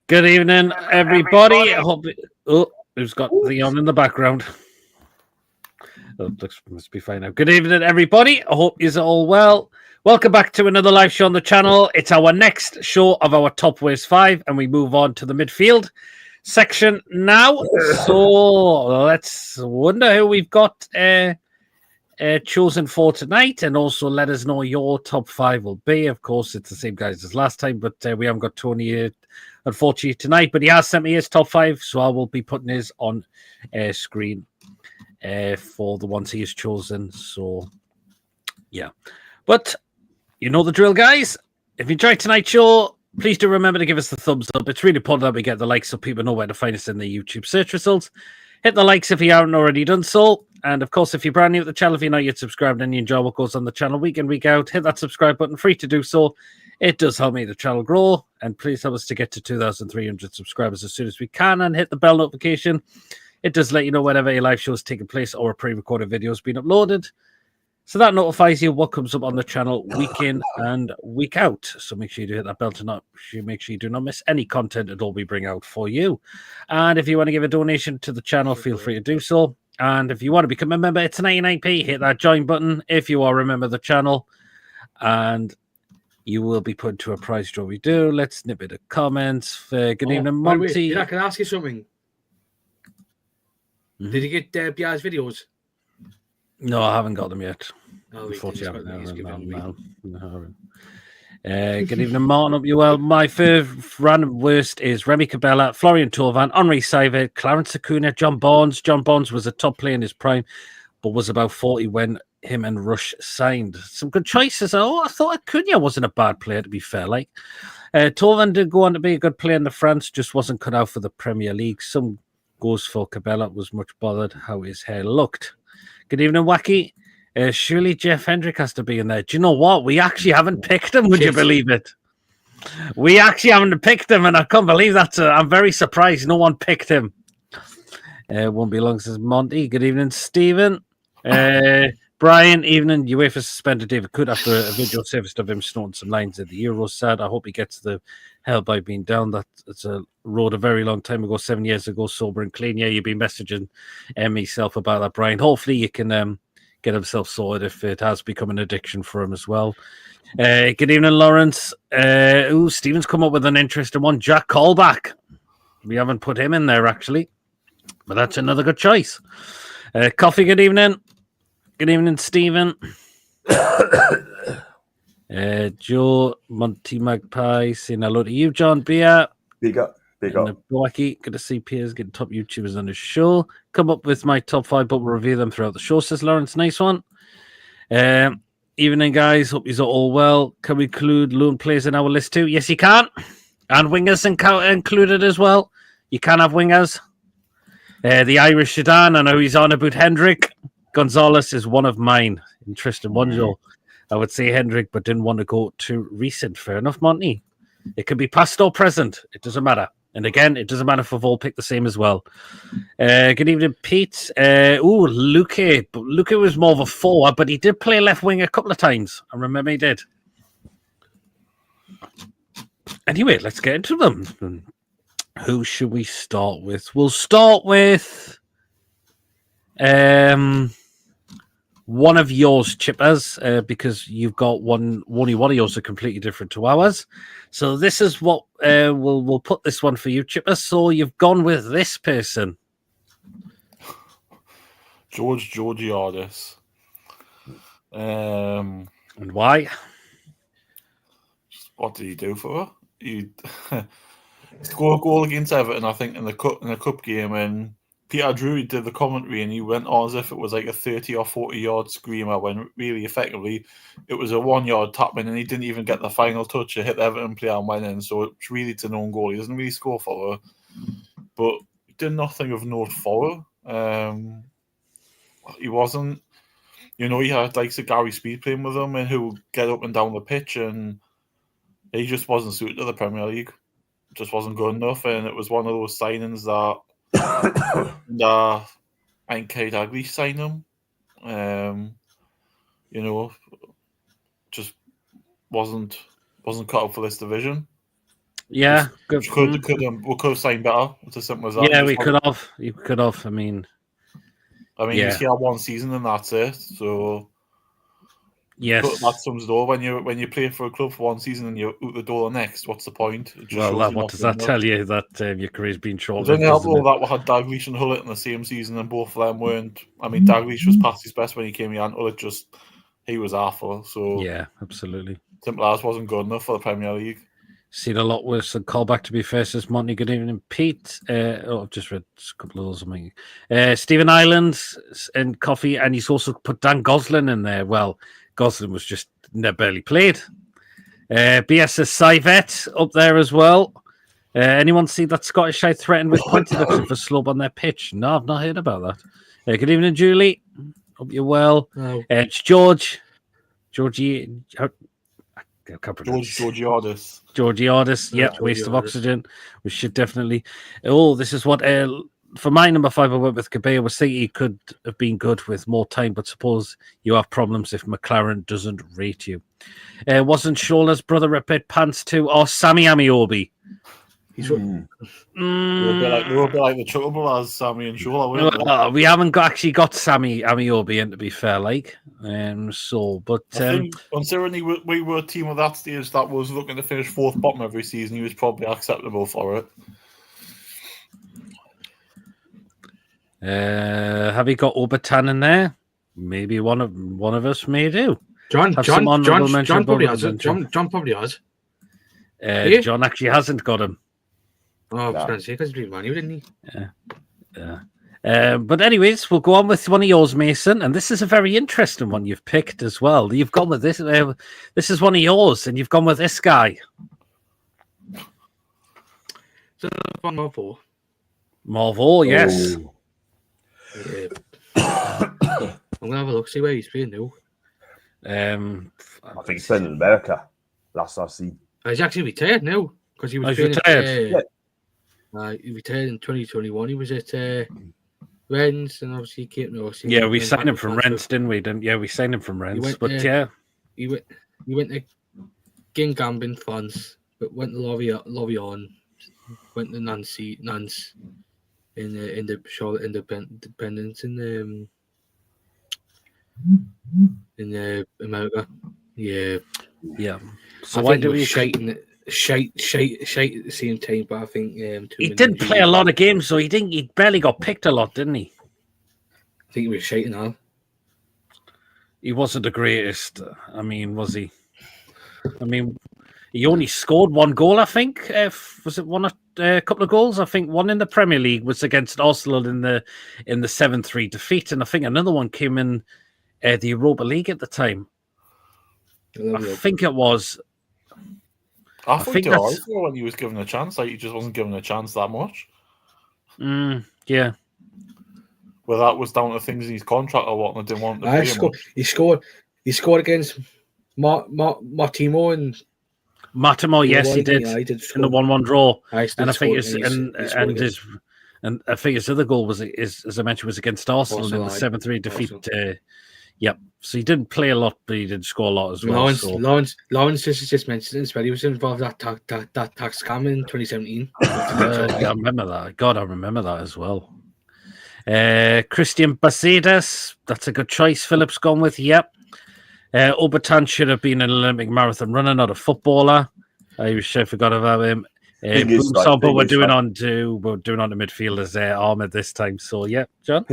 Good evening, everybody. I hope. Who's got the on in the background? Oh, looks must be fine now. Good evening, everybody. I hope you're all well. Welcome back to another live show on the channel. It's our next show of our Top Ways 5, and we move on to the midfield section now. So let's wonder who we've got chosen for tonight, and also let us know your top 5 will be. Of course, it's the same guys as last time, but we haven't got Tony unfortunately tonight, but he has sent me his top 5, so I will be putting his on screen for the ones he has chosen. So yeah, but you know the drill, guys. If you enjoyed tonight's show, please do remember to give us the thumbs up. It's really important that we get the likes so people know where to find us in the YouTube search results. Hit the likes if you haven't already done so. And of course, if you're brand new to the channel, if you're not yet subscribed and you enjoy what goes on the channel week in, week out, hit that subscribe button, free to do so. It does help me the channel grow. And please help us to get to 2,300 subscribers as soon as we can, and hit the bell notification. It does let you know whenever a live show is taking place or a pre-recorded video has been uploaded. So that notifies you what comes up on the channel week in and week out. So make sure you do hit that bell to make sure you do not miss any content at all we bring out for you. And if you want to give a donation to the channel, feel free to do so. And if you want to become a member, it's 99p. Hit that join button if you are a member of the channel. And you will be put to a prize draw. We do. Let's snip it of comments. Good evening, Monty. Wait, can I ask you something? Mm-hmm. Did you get Bia's videos? No, I haven't got them yet. Oh, unfortunately, no. Good evening, Martin. Hope you well. My favourite random worst is Remy Cabella, Florian Thauvin, Henri Saivet, Clarence Acuna, John Barnes. John Barnes was a top player in his prime, but was about 40 when him and Rush signed. Some good choices. Oh, I thought Acuna wasn't a bad player, to be fair. Thauvin did go on to be a good player in the France, just wasn't cut out for the Premier League. Some goes for Cabella, was much bothered how his hair looked. Good evening, Wacky. Surely Jeff Hendrick has to be in there. Do you know what? We actually haven't picked him. Would you believe it? We actually haven't picked him, and I can't believe that. I'm very surprised no one picked him. Won't be long, says Monty. Good evening, Stephen. Brian, evening. UEFA suspended David Cook after a video surfaced of him snorting some lines at the Euros. Sad. I hope he gets the hell by being down. That's a road a very long time ago, 7 years ago, sober and clean. Yeah, you've been messaging myself about that, Brian. Hopefully you can get himself sorted if it has become an addiction for him as well. Good evening, Lawrence. Stephen's come up with an interesting one. Jack Callback. We haven't put him in there, actually, but that's another good choice. Coffee, good evening. Good evening, Stephen. Joe, Monty Magpie, saying hello to you, John Beer. Big up. Wacky, good to see Piers getting top YouTubers on the show. Come up with my top 5, but we'll review them throughout the show, says Lawrence. Nice one. Evening, guys. Hope you're all well. Can we include loan players in our list too? Yes, you can. And wingers included as well. You can have wingers. The Irish Sedan, I know he's on about Hendrick. Gonzalez is one of mine. Interesting one, Joe. I would say Hendrick, but didn't want to go too recent. Fair enough, Monty. It can be past or present. It doesn't matter. And again, it doesn't matter if we've all picked the same as well. Good evening, Pete. Luque. Luque was more of a forward, but he did play left wing a couple of times. I remember he did. Anyway, let's get into them. Who should we start with? We'll start with one of yours, Chippers, because you've got only one of yours are completely different to ours. So this is what we'll put this one for you, Chippers. So you've gone with this person, George Georgiadis. And why? What did he do for her? He scored a goal against Everton, I think, in the cup game, and Peter Drury did the commentary, and he went on as if it was like a 30 or 40-yard screamer, when really, effectively, it was a 1-yard tap-in, and he didn't even get the final touch. It hit the Everton player and went in, so it's really an own goal. He doesn't really score for her, but he did nothing of note for her. He wasn't, he had like Gary Speed playing with him, and who get up and down the pitch, and he just wasn't suited to the Premier League. Just wasn't good enough, and it was one of those signings that I think Kate Agli signed him. Just wasn't cut up for this division. Yeah, good. We could have signed better. It's as simple as that. Yeah, we could have. You could have. I mean, he's here one season and that's it. So yes, that sums it all. When you play for a club for one season and you're out the door the next, what's the point? What does that tell you? That your career's been short. It didn't help all that we had Dalglish and Hullett in the same season, and both of them weren't. I mean, Dalglish was past his best when he came here, and Hullett he was awful. So yeah, absolutely. Simple as wasn't good enough for the Premier League. Seen a lot worse than callback, to be fair, says Monty. Good evening, Pete. I've just read a couple of those. Stephen Ireland and Coffee, and he's also put Dan Gosling in there. Well, Gosling was just barely played. BS says Cyvet up there as well. Anyone see that Scottish side threatened with pointy looking for slub on their pitch? No, I've not heard about that. Good evening, Julie. Hope you're well. No. It's Georgiadis. Yep, waste of oxygen. We should definitely. Oh, this is what. For my number 5, I went with Cabello. Was thinking he could have been good with more time, but suppose you have problems if McLaren doesn't rate you. Wasn't Shola's brother a bit pants too, or Sammy Amiobi? They were a bit like the Chuckle Brothers, Sammy and Shola. We haven't actually got Sammy Amiobi in, to be fair, but I think considering we were a team at that stage that was looking to finish 4th bottom every season, he was probably acceptable for it. Have you got Obertan in there? Maybe one of us may do. John probably has it. John probably has. John actually hasn't got him. Oh, I was going to say, because he's Man U, didn't he? Yeah. But anyways, we'll go on with one of yours, Mason. And this is a very interesting one you've picked as well. You've gone with this. This is one of yours, and you've gone with this guy. So, Marvel. Marvel, yes. Yeah. I'm going to have a look, see where he's playing now. I think he's playing in America. Last I've seen. He's actually retired now. Because he was retired. He retired in 2021. He was at Rennes, and obviously he came to us. Yeah, we signed him from Rennes, didn't we? We signed him from Rennes. He went to Guingamp, France, but went to Lorient, went to Nantes in the Charlotte Independence in America. Yeah. So why do we shite at the same time? But I think he didn't play a lot of games, so he barely got picked a lot, didn't he? I think he was shite now. He wasn't the greatest. I mean, was he? I mean, he only scored one goal, I think. Was it a couple of goals? I think one in the Premier League was against Arsenal in the 7-3 defeat, and I think another one came in the Europa League at the time. I think it was. I think that's when he was given a chance. He just wasn't given a chance that much. Yeah. Well, that was down to things in his contract or what, and I didn't want to He scored against Martimo and Matimo. Yes, he did. In the 1-1 draw. And I think I think his other goal was, as I mentioned, was against Arsenal in the 7-3 defeat. Yep. So he didn't play a lot, but he did score a lot as well. Lawrence just mentioned it as well. He was involved in that tax scam in 2017. I remember that. God, I remember that as well. Christian Bacedas, that's a good choice. Philip's gone with. Yep. Obertan should have been an Olympic marathon runner, not a footballer. I forgot about him. But we're doing on to the midfielders Ahmed this time. So yeah, John.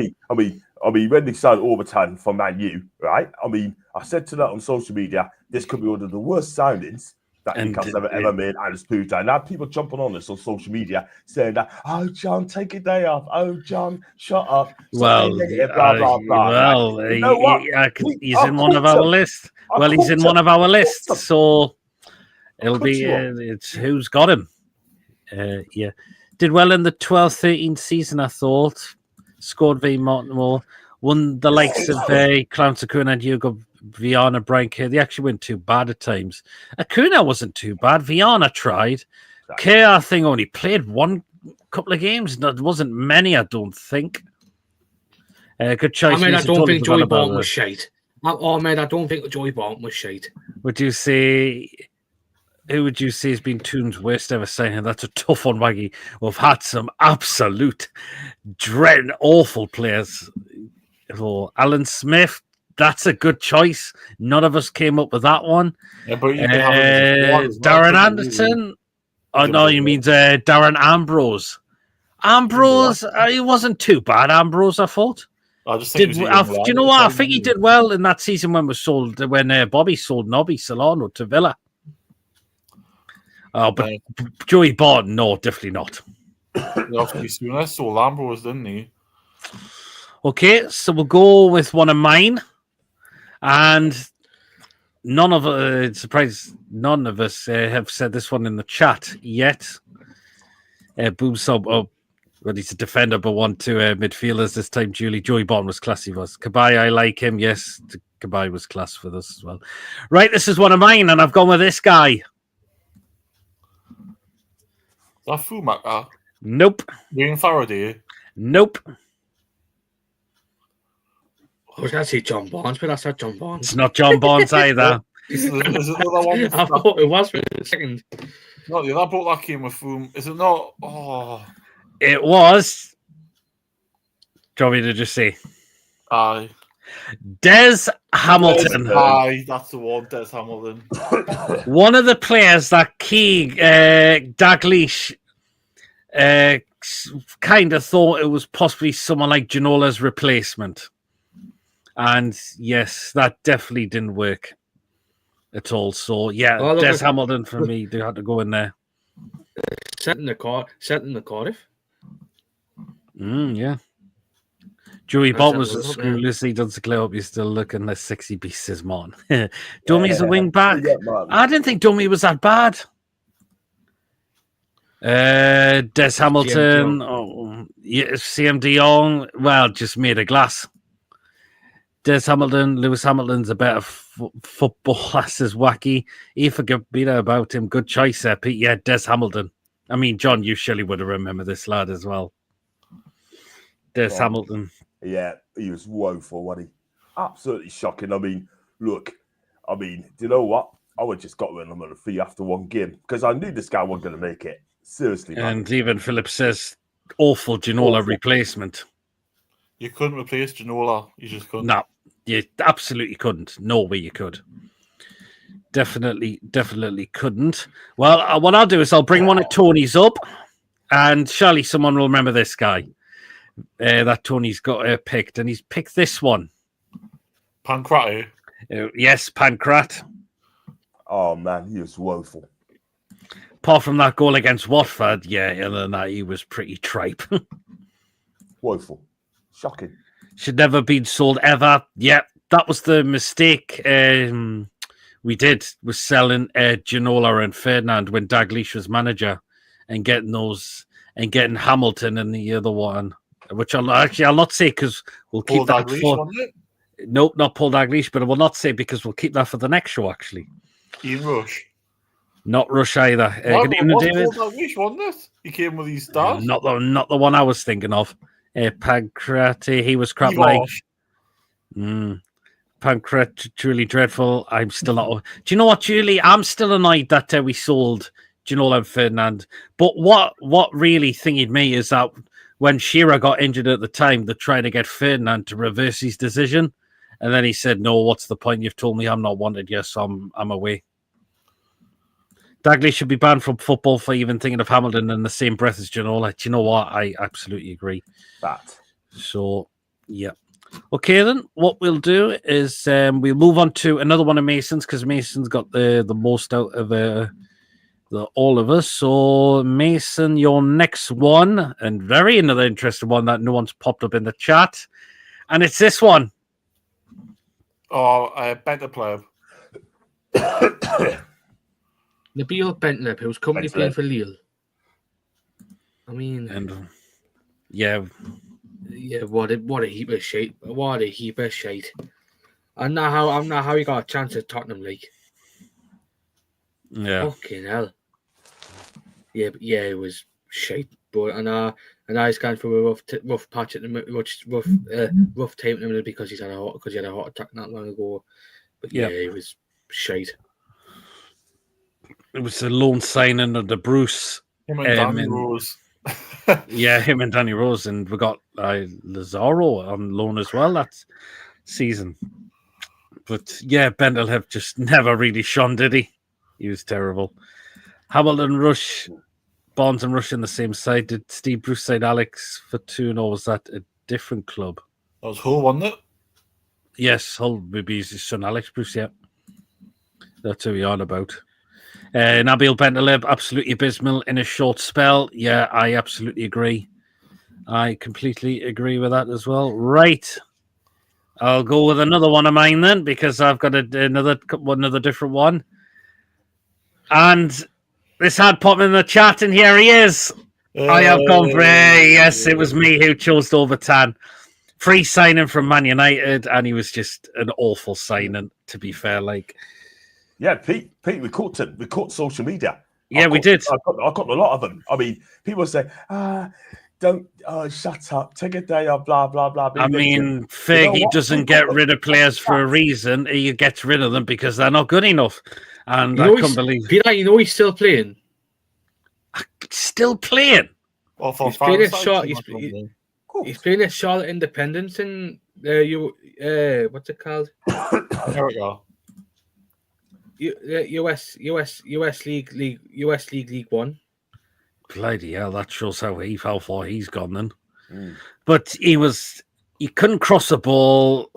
I mean, when they signed Obertan from Man U, right? I mean, I said to that on social media, this could be one of the worst signings that Newcastle ever made, and it's proved that. Now people jumping on this on social media saying that, oh, John, take a day off. Oh, John, shut up. Blah, blah, blah. Well, you know what? He's in one of our lists. Well, he's in one of our lists, so it'll be it's who's got him. Yeah. Did well in the 12-13 season, I thought. Scored v Mortimer, won the likes of Clown Acuna and Hugo Viana, Brian Kerr. They actually weren't too bad at times. Acuna wasn't too bad. Viana tried. Kerr, I think, only played one couple of games. There wasn't many, I don't think. Good choice. I don't think Joey Barton was shite. I don't think Joey Barton was shite. Would you say who would you say has been Toon's worst ever signing? That's a tough one, Waggy. We've had some absolute awful players. So Alan Smith, that's a good choice. None of us came up with that one. Yeah, but you can have him as a squad as well, Darren couldn't you, Anderson. Oh really? no, you mean Darren Ambrose. Ambrose, he wasn't too bad. Ambrose, I thought. I just think Do you know what? I think he did well in that season when Bobby sold Nobby Solano to Villa. Oh, but Joey Barton, no, definitely not. Soon sold Ambrose, didn't he? Okay, so we'll go with one of mine, and none of us have said this one in the chat yet. Boom sub. Oh, well, he's a defender, but 1-2 midfielders this time. Joey Barton was classy. Kabay, I like him. Yes, Kabay was class for this as well. Right, this is one of mine, and I've gone with this guy. That Fumaker? Nope. Wayne Faraday? Nope. I was going to say John Barnes, but that's not John Barnes. It's not John Barnes either. Is it another one? I thought it was for a second. No, the other boat that came with Fum. Is it not? Oh. It was. Do you want me to just say? Aye. Des Hamilton. Aye, that's the one, Des Hamilton. One of the players that Dalglish kind of thought it was possibly someone like Janola's replacement. And yes, that definitely didn't work at all. So yeah, Des Hamilton for me, they had to go in there. Set in the Cardiff. Yeah. Joey Bob was screwless. He doesn't clear up. You're still looking like sexy pieces, man. Dummy's a wing back. I didn't think Dummy was that bad. Des Hamilton. CM De Jong. Well, just made of glass. Des Hamilton. Lewis Hamilton's a better footballer, says Wacky. He forgot about him. Good choice there, Pete. Yeah, Des Hamilton. I mean, John, you surely would have remembered this lad as well. Des Hamilton. Yeah, he was woeful, wasn't he? Absolutely shocking. I mean, look, do you know what? I would just got rid of him on a fee after one game because I knew this guy wasn't going to make it. Seriously. Man. And even Philip says, awful Ginola replacement. You couldn't replace Ginola. You just couldn't. No, you absolutely couldn't. No way you could. Definitely couldn't. Well, what I'll do is I'll bring one of Tony's up, and surely someone will remember this guy that Tony's got picked, and he's picked this one. Pancrati. Yes, Pancrat. Oh man, he was woeful. Apart from that goal against Watford, yeah, other than that, he was pretty tripe. Woeful. Shocking. Should never been sold ever. Yeah, that was the mistake we did, was selling Ginola and Ferdinand when Dalglish was manager and getting Hamilton and the other one, which I'll not say because we'll keep Paul that Dalglish, for. wasn't it? Nope, not Paul Dalglish, but I will not say because we'll keep that for the next show, actually. Ian Rush. Not Rush either. Good evening, David. Paul Dalglish, wasn't it? He came with his stars. Not the one I was thinking of. Pancrati, he was crap like. Pancrat, truly dreadful. I'm still not. Do you know what, Julie? I'm still annoyed that we sold Ginola and Ferdinand. But what really thingied me is that when Shearer got injured at the time, they're trying to get Ferdinand to reverse his decision. And then he said, no, what's the point? You've told me I'm not wanted. Yes, I'm away. Dalglish should be banned from football for even thinking of Hamilton in the same breath as Ginola. Do you know what? I absolutely agree. So, yeah. Okay, then what we'll do is we'll move on to another one of Mason's because Mason's got the most out of all of us. So, Mason, your next one, and very another interesting one that no one's popped up in the chat, and it's this one. Oh, better player. Nabil Bentleb, who's currently playing for Lille. I mean, yeah, what a heap of shit. What a heap of shit. I'm not how he got a chance at Tottenham, like. Yeah. Fucking hell. Yeah, it was shit. But and he's going through a rough patch at the rough time at the minute because he had a heart attack not long ago. But yeah, it was shite. It was a loan signing under Bruce. Him and Danny Rose. Yeah, him and Danny Rose, and we got Lazaro on loan as well that season. But yeah, Bendel have just never really shone, did he? He was terrible. Hamilton, Rush, Bonds and Rush in the same side. Did Steve Bruce side Alex for 2, or was that a different club? That was Hull, wasn't it? Yes, Hull, maybe his son Alex Bruce, yeah. That's who we're on about. Nabil Bentaleb, absolutely abysmal in a short spell. Yeah, I absolutely agree. I completely agree with that as well. Right. I'll go with another one of mine then, because I've got another different one. And this had popped in the chat, and here he is. I have gone for yes, it was me who chose Overton. Free signing from Man United, and he was just an awful signing, to be fair. Yeah, Pete, we caught him. We caught social media. Yeah, we did. I got a lot of them. I mean, people say, don't shut up, take a day off, blah, blah, blah. I mean, Fergie doesn't get rid of players for a reason. He gets rid of them because they're not good enough. And I couldn't believe... Peter, he's still playing. Still playing? Well, he's playing at Charlotte Independence in what's it called? There we go. US League 1. Bloody hell, that shows how far he's gone then. But he couldn't cross the ball.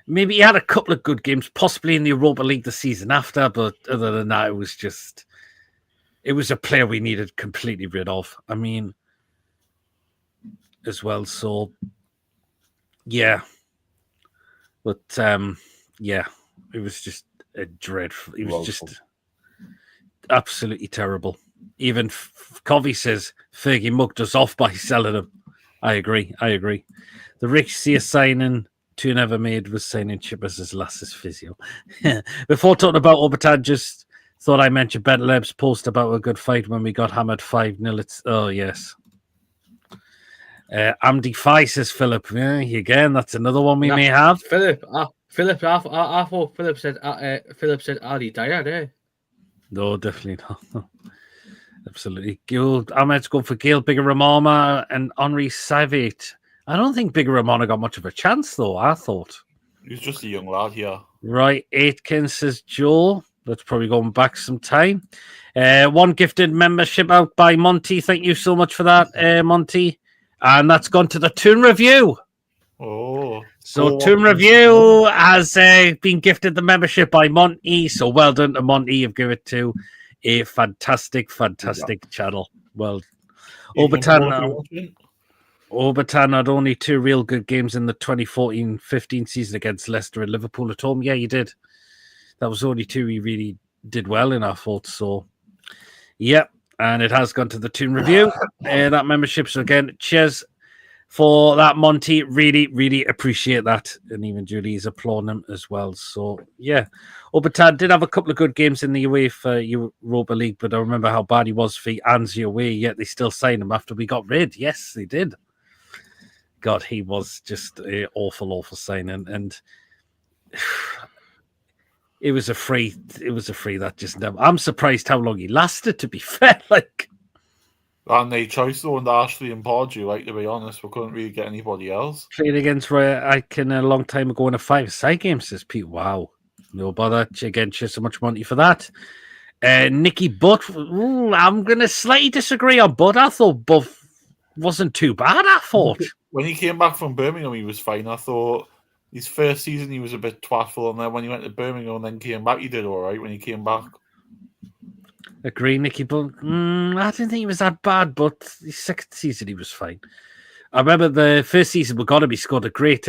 Maybe he had a couple of good games, possibly in the Europa League the season after, but other than that, it was a player we needed completely rid of. I mean, as well. So, yeah. But, yeah, it was just a dreadful. It was just absolutely terrible. Even Covey says Fergie mugged us off by selling him. I agree. The Rich Sear signing to never made was signing Chip as his last physio. Before talking about Obertan, just thought I mentioned Bentaleb's post about a good fight when we got hammered 5-0. Oh, yes. Amdi Fi says Philip. Yeah, again, that's another one we may have. Philip, I thought Philip said Ali Dyer there. No, definitely not. Absolutely. Ahmed's going for Gail Bigger-Ramama and Henri Savate. I don't think Bigger-Ramama got much of a chance, though, I thought. He's just a young lad here. Right, Aitken says Joe. That's probably going back some time. One gifted membership out by Monty. Thank you so much for that, Monty. And that's gone to the Toon Review. Oh. So Toon Review has been gifted the membership by Monty. So well done to Monty. You've given it to a fantastic channel. Well, Overton had only 2 real good games in the 2014-15 season against Leicester and Liverpool at home. Yeah, you did. That was only 2 we really did well in, I thought. So, yep. And it has gone to the Toon Review. That membership. So again, cheers for that, Monty. Really, really appreciate that. And even Julie's applauding him as well. So, yeah. Obertan did have a couple of good games in the UEFA Europa League, but I remember how bad he was for Anzi away, yet they still signed him after we got rid. Yes, they did. God, he was just an awful signing. And it was a free that just never... I'm surprised how long he lasted, to be fair. And they chose though, and Ashley and Pardew, to be honest, we couldn't really get anybody else. Played against Roy Aitken a long time ago in a 5-side game, says Pete. Wow. No bother. Again, cheers so much money for that. Nicky Butt. I'm going to slightly disagree on Butt. I thought Butt wasn't too bad, I thought. When he came back from Birmingham, he was fine. I thought his first season, he was a bit twatful, and then when he went to Birmingham and then came back, he did all right when he came back. Agree, Nicky Butt. I didn't think he was that bad, but the second season, he was fine. I remember the first season, he scored a great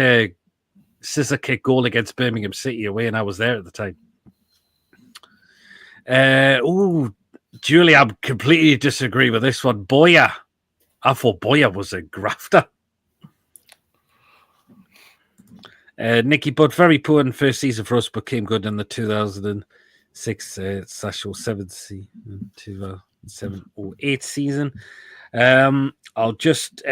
scissor kick goal against Birmingham City away, and I was there at the time. Julie, I completely disagree with this one. Boya. I thought Boya was a grafter. Nicky Butt, very poor in first season for us, but came good in the 2006/07 2007/08 season. I'll just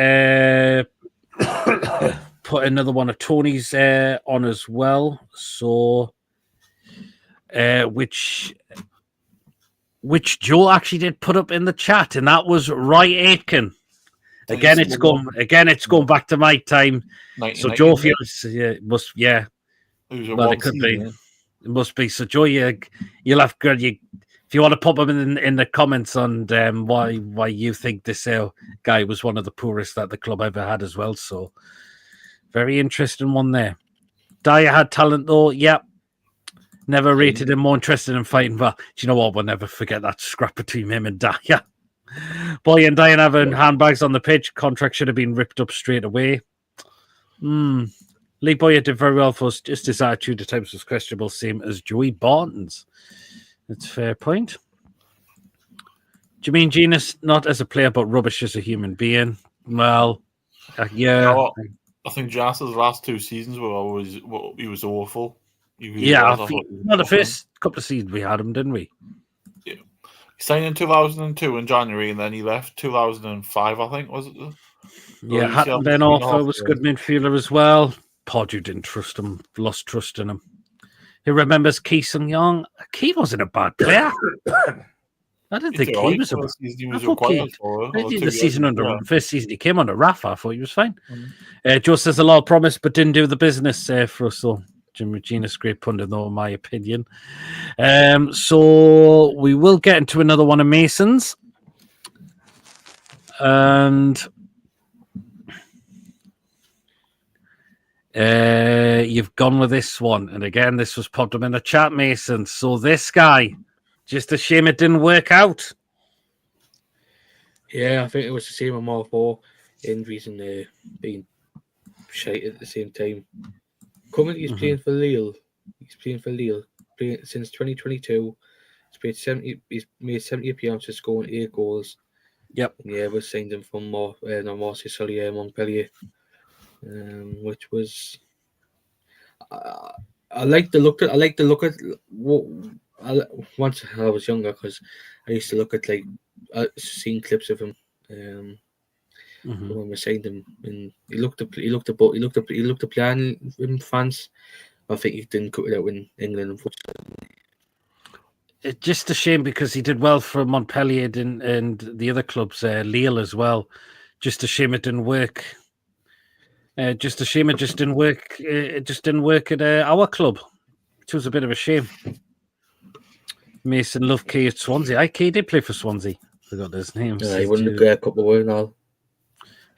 put another one of Tony's on as well. So which Joe actually did put up in the chat, and that was Roy Aitken. Again, it's going back to my time. So Joe feels it could be. It must be. So Joe, you'll have to if you want to pop them in the comments on why you think this guy was one of the poorest that the club ever had as well. So very interesting one there. Dyer had talent though. Yep. Never rated him, more interested in fighting. But do you know what? We'll never forget that scrap between him and Dyer. Boy and Dyer having handbags on the pitch. Contract should have been ripped up straight away. Lee Boyer did very well for us. Just his attitude at times was questionable, same as Joey Barton's. That's a fair point. Do you mean Genius not as a player, but rubbish as a human being? Well, yeah. I think Jas's last 2 seasons were always he was awful. The first couple of seasons we had him, didn't we? Yeah. He signed in 2002 in January, and then he left 2005, I think, was it? Yeah, Hatton Ben Arthur was a good midfielder as well. Pardew didn't trust him, lost trust in him. He remembers Kee Sung Young. Kee wasn't a bad player. I didn't think Kee was a bad player. The first season he came under Rafa, I thought he was fine. Joe says a lot of promise, but didn't do the business for us. So Jim Regina's great pundit, though, in my opinion. So we will get into another one of Mason's. And you've gone with this one. And again, this was popped up in the chat, Mason. So this guy, just a shame it didn't work out. Yeah, I think it was the same on all 4 injuries and being shite at the same time. Currently, he's playing for Lille. Since 2022. He's made 70 appearances, scoring 8 goals. Yep. Yeah, we signed him from Montpellier, which was. I like the look at. Once I was younger, because I used to look at seeing clips of him. When we signed him, and he looked to play in France. I think he didn't cut it out in England, unfortunately. It's just a shame because he did well for Montpellier and the other clubs, Lille as well. Just a shame it didn't work. Just a shame it just didn't work. It just didn't work at our club, which was a bit of a shame. Mason loved Key at Swansea. Key did play for Swansea. Forgot his name. Yeah, he won the Cup of World now.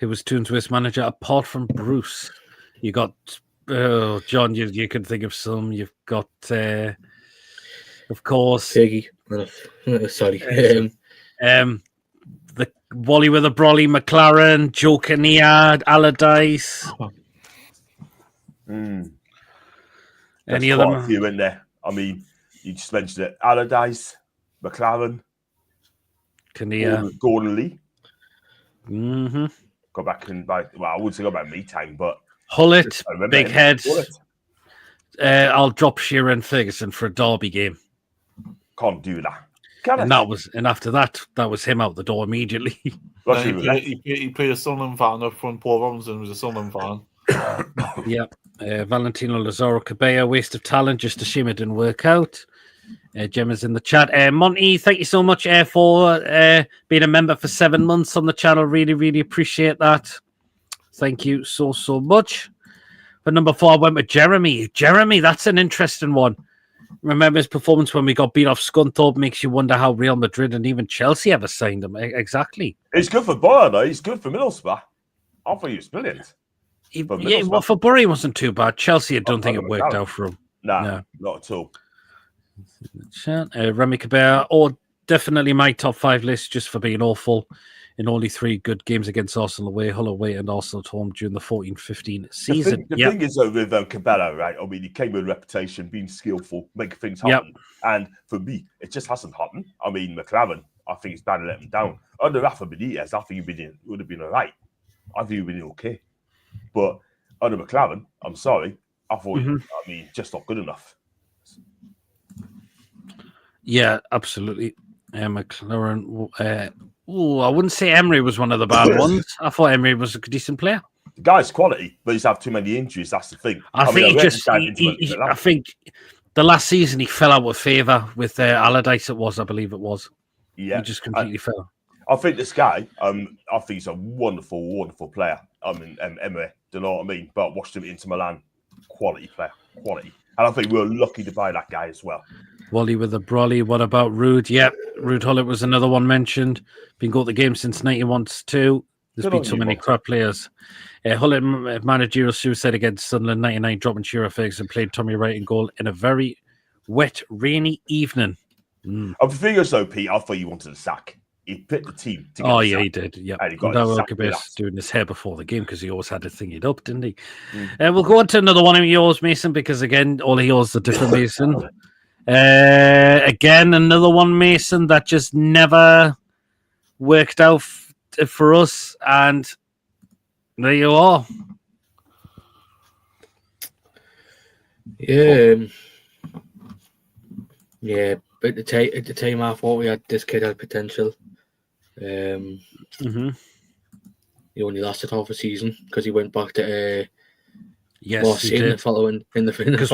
He was Toonsworth's manager. Apart from Bruce, you got John. You can think of some. You've got, of course, Piggy. Sorry. The Wally with a Brolly, McLaren, Joe Kinnear, Allardyce. Any of them? A few in there. I mean, you just mentioned it. Allardyce, McLaren, Kinnear, Gordon Lee. Go back and I wouldn't say go back me time, but Hullett, big heads. I'll drop Shearer and Ferguson for a derby game. Can't do that. And after that was him out the door immediately. He played a Sunderland fan up front. Paul Robinson was a Sunderland fan. Yep. Valentino Lazaro Cabello, waste of talent. Just a shame it didn't work out. Gemma's in the chat. Monty, thank you so much for being a member for 7 months on the channel. Really, really appreciate that. Thank you so much. For number 4, I went with Jeremy. Jeremy, that's an interesting one. Remember his performance when we got beat off Scunthorpe makes you wonder how Real Madrid and even Chelsea ever signed him. Exactly. It's good for Borough, though. He's good for Middlesbrough. I thought he was brilliant. For Bury, he wasn't too bad. Chelsea, I don't think it worked out for him. No, not at all. Remy Cabert, definitely my top 5 list just for being awful in only 3 good games against Arsenal away, Hull away, and Arsenal at home during the 14-15 season. The thing is, though, with Cabello, right? I mean, he came with a reputation, being skillful, making things happen. And for me, it just hasn't happened. I mean, McLaren, I think it's bad to let him down. Under Rafa Benitez, I think he would have been all right. I think he would have been okay. But under McLaren, I'm sorry, I thought, just not good enough. Yeah, absolutely. McLaren. I wouldn't say Emery was one of the bad ones. I thought Emery was a decent player. The guy's quality, but he's had too many injuries. That's the thing. I think The last season, he fell out of favour with Allardyce. I believe it was. Yeah, He just completely fell. I think this guy, I think he's a wonderful, wonderful player. Emery, do you know what I mean? But I watched him at Inter Milan, quality player, quality. And I think we were lucky to buy that guy as well. Wally with a brolly. What about Rude? Yep, Rude Hullett was another one mentioned. Been got the game since 91-2. There's been so many crap players. Hullett managerial suicide against Sunderland 99, dropping Shearer Ferguson, played Tommy Wright in goal in a very wet, rainy evening. And the thing is, though, Pete, I thought you wanted a sack. He picked the team to get Oh, yeah, he did. Yeah. And he got doing his hair before the game because he always had it thingied up, didn't he? We'll go on to another one of yours, Mason, because, again, all of yours are different, Mason. Again, another one, Mason, that just never worked out for us. And there you are. Yeah, but at the time I thought we had this kid had potential. He only lasted half a season because he went back to yes, he did. Following because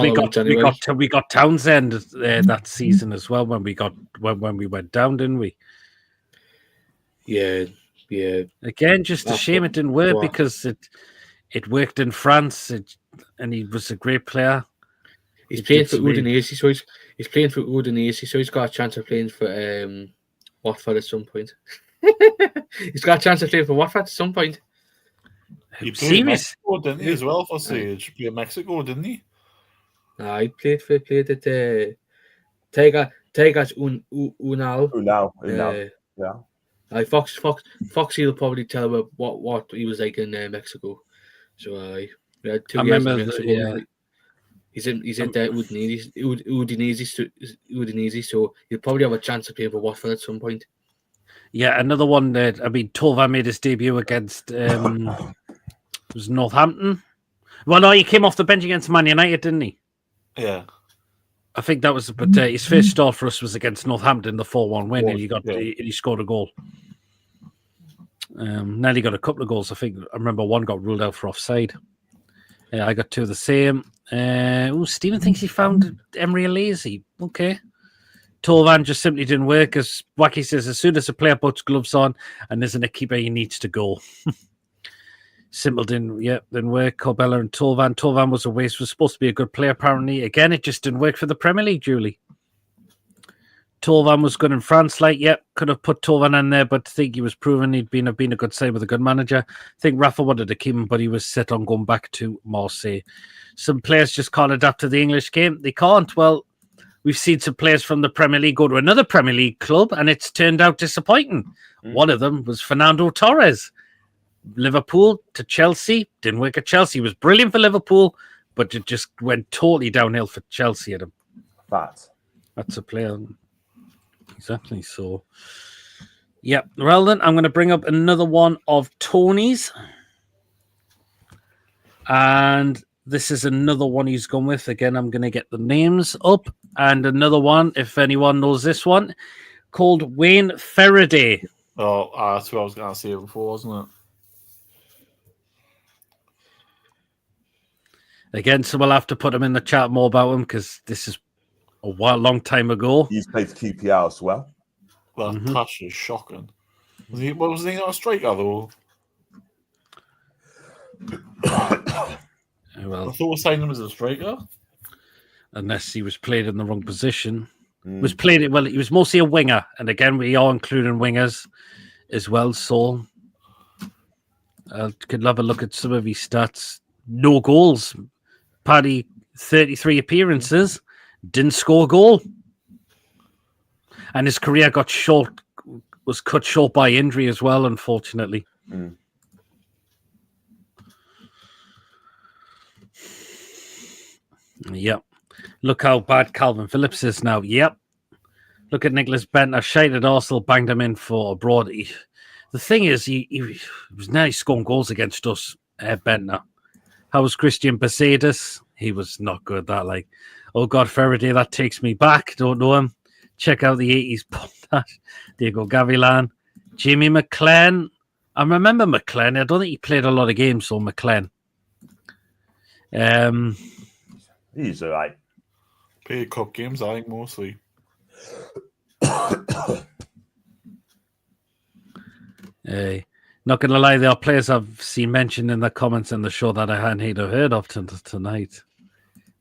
we got Townsend that season as well when we went down, didn't we? Yeah. Again, just a shame it didn't work because it worked in France, and he was a great player. He's playing for Udinese, so he's playing for Udinese, so he's got a chance of playing for Watford at some point. He's got a chance of playing for Watford at some point. He played in Mexico, didn't he, as well, for Sage? He played in Mexico, didn't he? Nah, he played at Tigers Unal. Yeah. Foxy will probably tell me what he was like in Mexico. So we had 2 years in Mexico. He's in there Udinese, so he'll probably have a chance of playing for Watford at some point. Yeah, another one that Tolvan made his debut against was Northampton. Well, no, he came off the bench against Man United, didn't he? Yeah. I think that was, but his first start for us was against Northampton, the 4-1 win, and he scored a goal. Nelly got a couple of goals. I think I remember one got ruled out for offside. I got 2 of the same. Stephen thinks he found Emery lazy. Okay. Tolvan just simply didn't work. As Wacky says, as soon as a player puts gloves on and isn't a keeper, he needs to go. Simple didn't work. Corbella and Tolvan. Tolvan was a waste. Was supposed to be a good player, apparently. Again, it just didn't work for the Premier League, Julie. Tolvan was good in France. Could have put Tolvan in there, but I think he was proven he'd been a good side with a good manager. I think Rafa wanted to keep him, but he was set on going back to Marseille. Some players just can't adapt to the English game. They can't. Well, we've seen some players from the Premier League go to another Premier League club, and it's turned out disappointing. One of them was Fernando Torres. Liverpool to Chelsea. Didn't work at Chelsea. He was brilliant for Liverpool, but it just went totally downhill for Chelsea at him. That's a player. Exactly. So, yeah. Well, then, I'm going to bring up another one of Tony's. And this is another one he's gone with. Again, I'm going to get the names up. And another one, if anyone knows this one, called Wayne Faraday. Oh, that's what I was going to say before, wasn't it? Again, so we'll have to put him in the chat more about him because this is a long time ago. He's played for QPR as well. Well, touch is shocking. What was he not a striker though? Well, I thought we signed him as a striker. Unless he was played in the wrong position. He was mostly a winger, and again, we are including wingers as well. So I could have a look at some of his stats. No goals. Paddy, 33 appearances, didn't score a goal. And his career was cut short by injury as well, unfortunately. Yep. Look how bad Calvin Phillips is now. Yep. Look at Nicholas Bentner. Shite at Arsenal, banged him in for abroad. The thing is, he was nearly scoring goals against us, Bentner. How was Christian Besaidis? He was not good. Oh God, Faraday, that takes me back. Don't know him. Check out the 80s podcast. Diego Gavilan. Jimmy McLean. I remember McLean. I don't think he played a lot of games, so McLean. He's all right. Play cup games, I think, mostly. Not going to lie, there are players I've seen mentioned in the comments in the show that I hadn't either heard of tonight.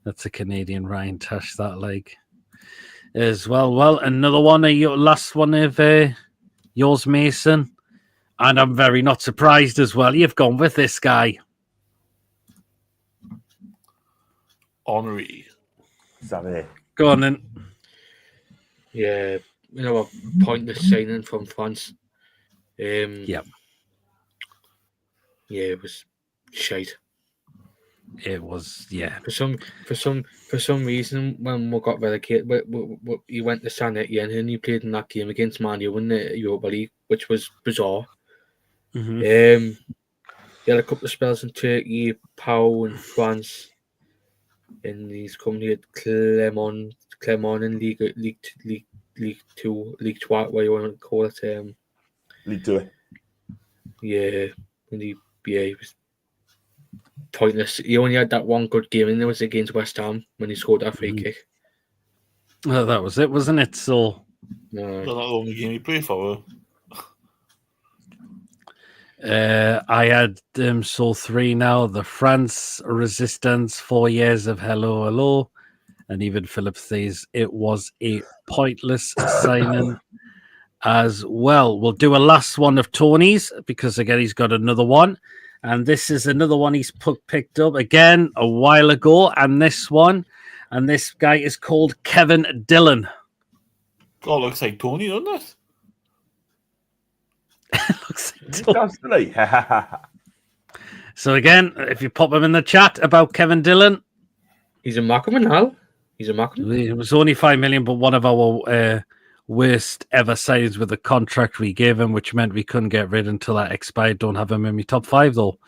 That's a Canadian Ryan Tash, that leg as well. Well, another one, your last one of yours, Mason. And I'm very not surprised as well. You've gone with this guy. Henri. Is that it? Go on then. Yeah, a pointless signing from France. Yeah, it was shite. it was. Yeah, For some reason, when we got relegated, he went to San Etienne and he played in that game against Man U in the Europa League, which was bizarre. Mm-hmm. He had a couple of spells in Turkey, Pau, and France, and he's come here at Clermont in League Two, whatever you want to call it. League Two. Yeah, and he was pointless. He only had that one good game, and it was against West Ham when he scored that free kick. Well, that was it, wasn't it? So, No. That's not the only game he played for. I had so 3 now. The France Resistance, 4 years of hello, and even Philip says it was a pointless signing as well. We'll do a last one of Tony's because again he's got another one, and this is another one he's picked up again a while ago. And this guy is called Kevin Dillon. God, looks like Tony, doesn't it? Looks like Tony. Absolutely. So again, if you pop him in the chat about Kevin Dillon, He's a Mackerman now. He's a Mackerman. it was only 5 million, but one of our worst ever signings with the contract we gave him, which meant we couldn't get rid until that expired. Don't have him in my top 5 though.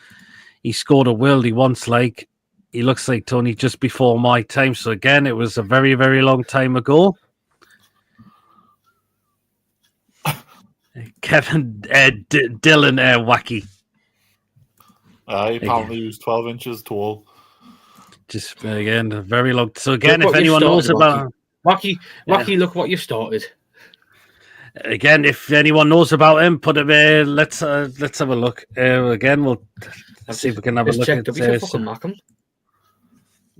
He scored a worldie once, like he looks like Tony just before my time. So again, it was a very, very long time ago. Kevin Dillon Wacky. Apparently he was 12 inches tall. Just again, very long. So again, Look if what anyone you've knows started, about Wacky, look what you've started. again, if anyone knows about him, put him there. Let's have a look. Again, we'll see if we can have a look at Mackham.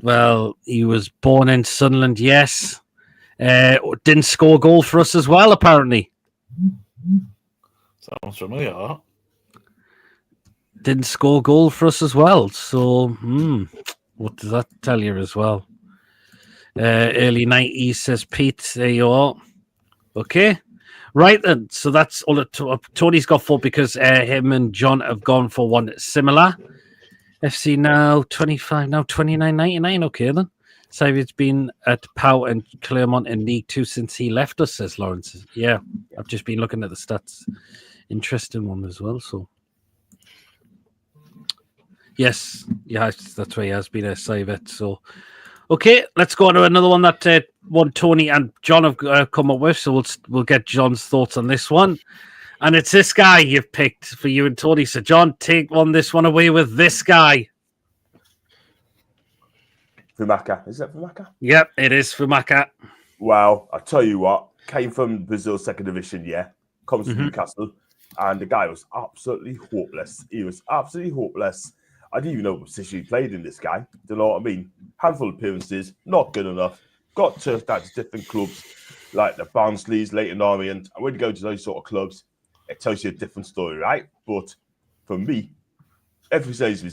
Well, he was born in Sunderland, yes. Didn't score a goal for us as well, apparently. Sounds familiar. Didn't score a goal for us as well. So, what does that tell you as well? Early 90s, says Pete. There you are. Okay. Right then. So that's all. Tony's got 4 because him and John have gone for one similar. FC now 25, now 29.99. Okay then. So it's been at Pau and Clermont in League 2 since he left us, says Lawrence. Yeah, I've just been looking at the stats. Interesting one as well. So, yes, yeah, that's why he has been a Savet. So, okay, let's go on to another one that one Tony and John have come up with. So we'll get John's thoughts on this one, and it's this guy you've picked for you and Tony. So, John, take this one away with this guy. Fumaka. Is that Fumaka? Yep, it is Fumaka. Well, I tell you what, came from Brazil's second division, comes from Newcastle, and the guy was absolutely hopeless. He was absolutely hopeless. I didn't even know what position he played in, this guy. Do you know what I mean? Handful of appearances, not good enough. Got turfed out to different clubs like the Barnsleys, Leighton Orient. And when you go to those sort of clubs, it tells you a different story, right? But for me, everybody says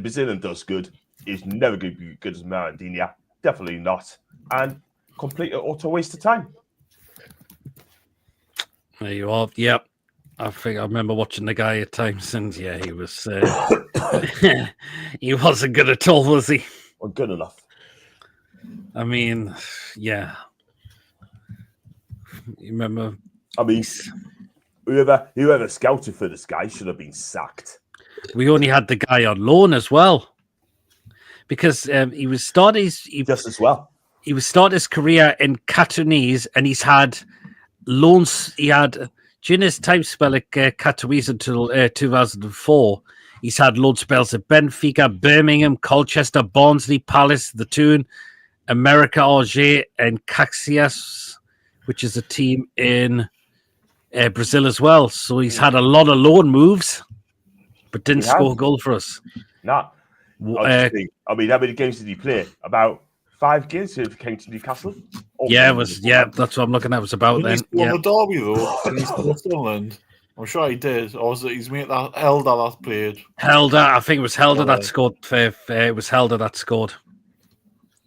Brazilian does good. He's never going to be good as Maradona. Definitely not. And complete utter waste of time. There you are. Yep. I think I remember watching the guy at times, and yeah, he was he wasn't good at all, was he? Well, good enough. I mean, yeah. You remember? I mean, whoever scouted for this guy should have been sacked. We only had the guy on loan as well. Because he was starting just as well. He was starting his career in Katowice, and he's had loans. He had during his time spell at Katowice until 2004. He's had loan spells at Benfica, Birmingham, Colchester, Barnsley, Palace, the Toon, America Auger and Caxias, which is a team in Brazil as well. So he's had a lot of loan moves, but didn't score a goal for us. Nah. I mean, how many games did he play? About 5 games if he came to Newcastle. That's what I'm looking at. It was about then. Yeah. The derby though, did he score Sunderland? I'm sure he did. Or was it his mate that Helder that played? Helder, I think it was Helder that scored. It was Helder that scored.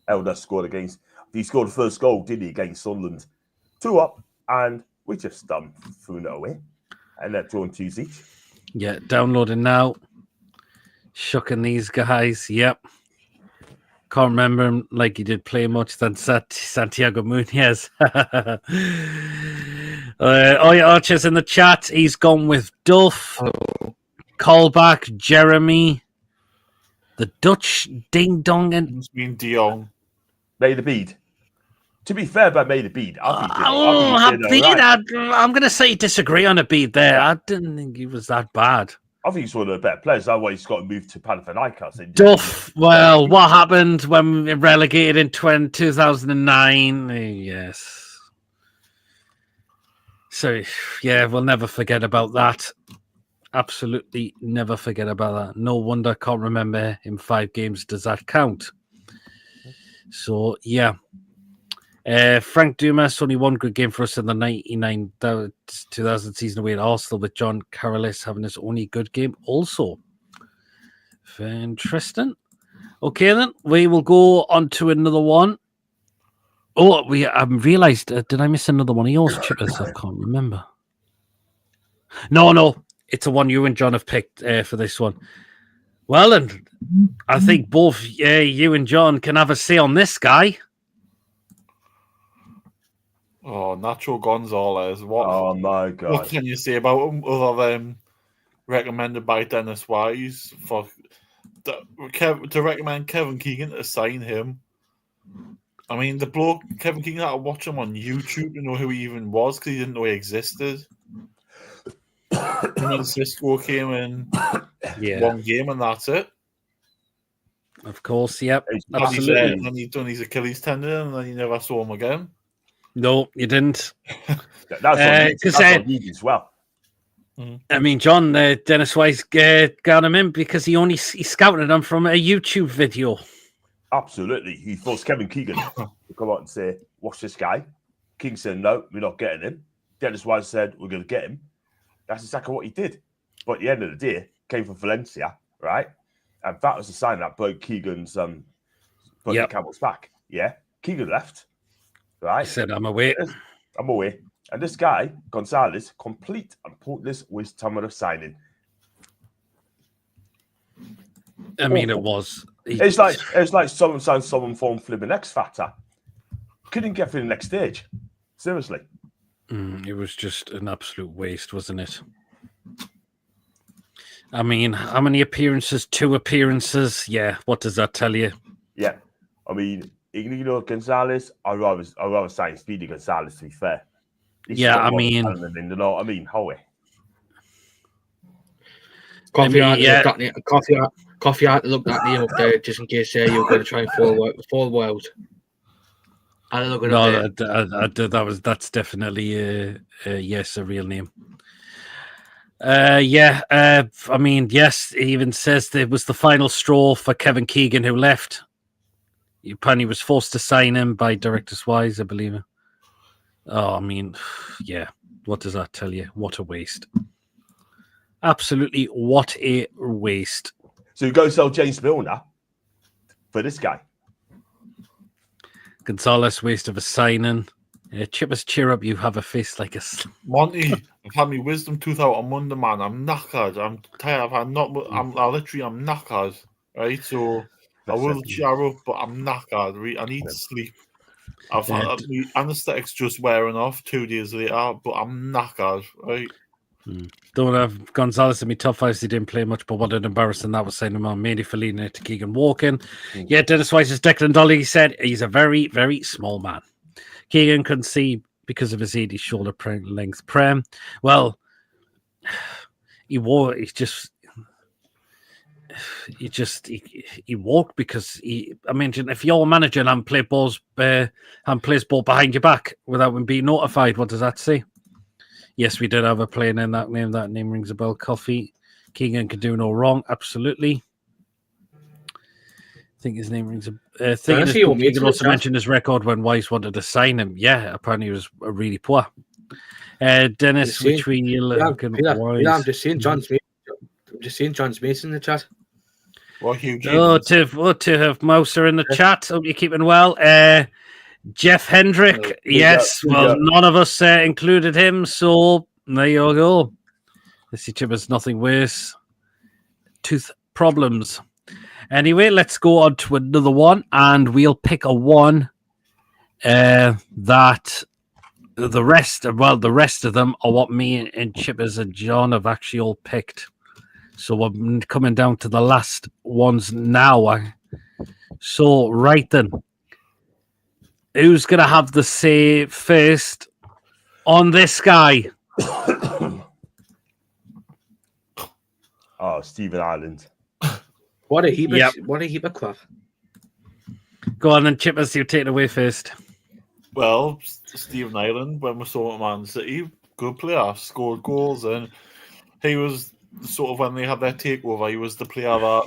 Helder scored against. He scored the first goal, didn't he, against Sunderland? 2-up, and we just threw it away, and they're drawn 2 each. Yeah, downloading now. Shucking these guys. Yep. Can't remember him like he did play much than Santiago Munoz. Archer's in the chat. He's gone with Duff, Callback, Jeremy, the Dutch Ding Dong, and it's been Dion. May the Bead. To be fair about May the Bead, I'm going to say disagree on a Bead there. I didn't think he was that bad. I think he's one of the better players. That's why he's got to move to Panathinaikos. Duff, well, what happened when we relegated in 2009? Yes. So, yeah, we'll never forget about that. Absolutely never forget about that. No wonder, can't remember in 5 games. Does that count? So, yeah. Frank Dumas, only one good game for us in the 99-2000 season away at Arsenal, with John Carrolis having his only good game also. Very interesting. Okay, then we will go on to another one. Oh, I realised, did I miss another one of yours, Chippers? I can't remember. No, it's the one you and John have picked for this one. Well, and I think both you and John can have a say on this guy. Oh, Nacho Gonzalez. What? Oh, my God. What can you say about him other than recommended by Dennis Wise to recommend Kevin Keegan to sign him? I mean, the bloke, Kevin Keegan, had to watch him on YouTube to know who he even was because he didn't know he existed. And Cisco came in one game and that's it. Of course, yep. Absolutely. And then he done his Achilles tendon and then you never saw him again. No, you didn't. That's on league as well. I mean, John, Dennis Wise got him in because he scouted him from a YouTube video. Absolutely. He forced Kevin Keegan to come out and say, watch this guy. King said, no, we're not getting him. Dennis Wise said, we're going to get him. That's exactly what he did. But at the end of the day, came from Valencia, right? And that was the sign that broke Keegan's Campbell's back. Yeah. Keegan left. Right. He said, I'm away. And this guy, Gonzalez, complete and pointless waste time of signing. I mean, it was. It's like someone signed someone from flipping X Factor. Couldn't get through the next stage. Seriously. It was just an absolute waste, wasn't it? I mean, how many appearances? 2 appearances. Yeah. What does that tell you? Yeah. I mean, Gonzalez, I'd rather sign Speedy Gonzalez, to be fair. I mean, Howie. Coffee out looked at me up there just in case you were going to try and fall out. That's definitely yes, a real name. I mean, yes, he even says that it was the final straw for Kevin Keegan, who left. Apparently was forced to sign him by Directors Wise, I believe. Oh, I mean, yeah. What does that tell you? What a waste. Absolutely, what a waste. So you go sell James Milner for this guy. Gonzalez, waste of a signing. Chippers, cheer up. You have a face like a... Monty, I've had my wisdom tooth out on Monday, man. I'm knackered. I'm tired. I'm knackered. Right? So... I will cheer up, but I'm knackered. I need sleep. I've had the anesthetics just wearing off 2 days later, but I'm knackered, right? Don't have Gonzalez in my top 5. He didn't play much, but what an embarrassing that was saying him on, mainly for leading it to Keegan Walken. Yeah, Dennis Wise's Declan Dolly said he's a very, very small man. Keegan couldn't see because of his 80 shoulder length prem. Well, he's just... he walked because I mean, if you're managing and plays ball behind your back without him being notified, what does that say? Yes, we did have a player in that name. That name rings a bell. Coffee. Keegan can do no wrong. Absolutely. I think his name rings a thing. In his book, he can also mention his record when Weiss wanted to sign him. Yeah, apparently he was really poor. Dennis, which we looking Weiss. I'm just seeing John Smith. I'm just seeing John Smith in the chat. Well, huge. To have Mouser in the chat. Hope you're keeping well. Jeff Hendrick. Yes. Well, none of us included him. So there you go. This chip is nothing worse. Tooth problems. Anyway, let's go on to another one, and we'll pick a one that the rest of them are what me and Chippers and John have actually all picked. So we're coming down to the last ones now. So, right then. Who's going to have the say first on this guy? Stephen Ireland. What a heap of crap. Go on and Chippers, you take it away first. Well, Stephen Ireland, when we saw him at Man City, good player, scored goals, and he was sort of, when they had their takeover, he was the player that,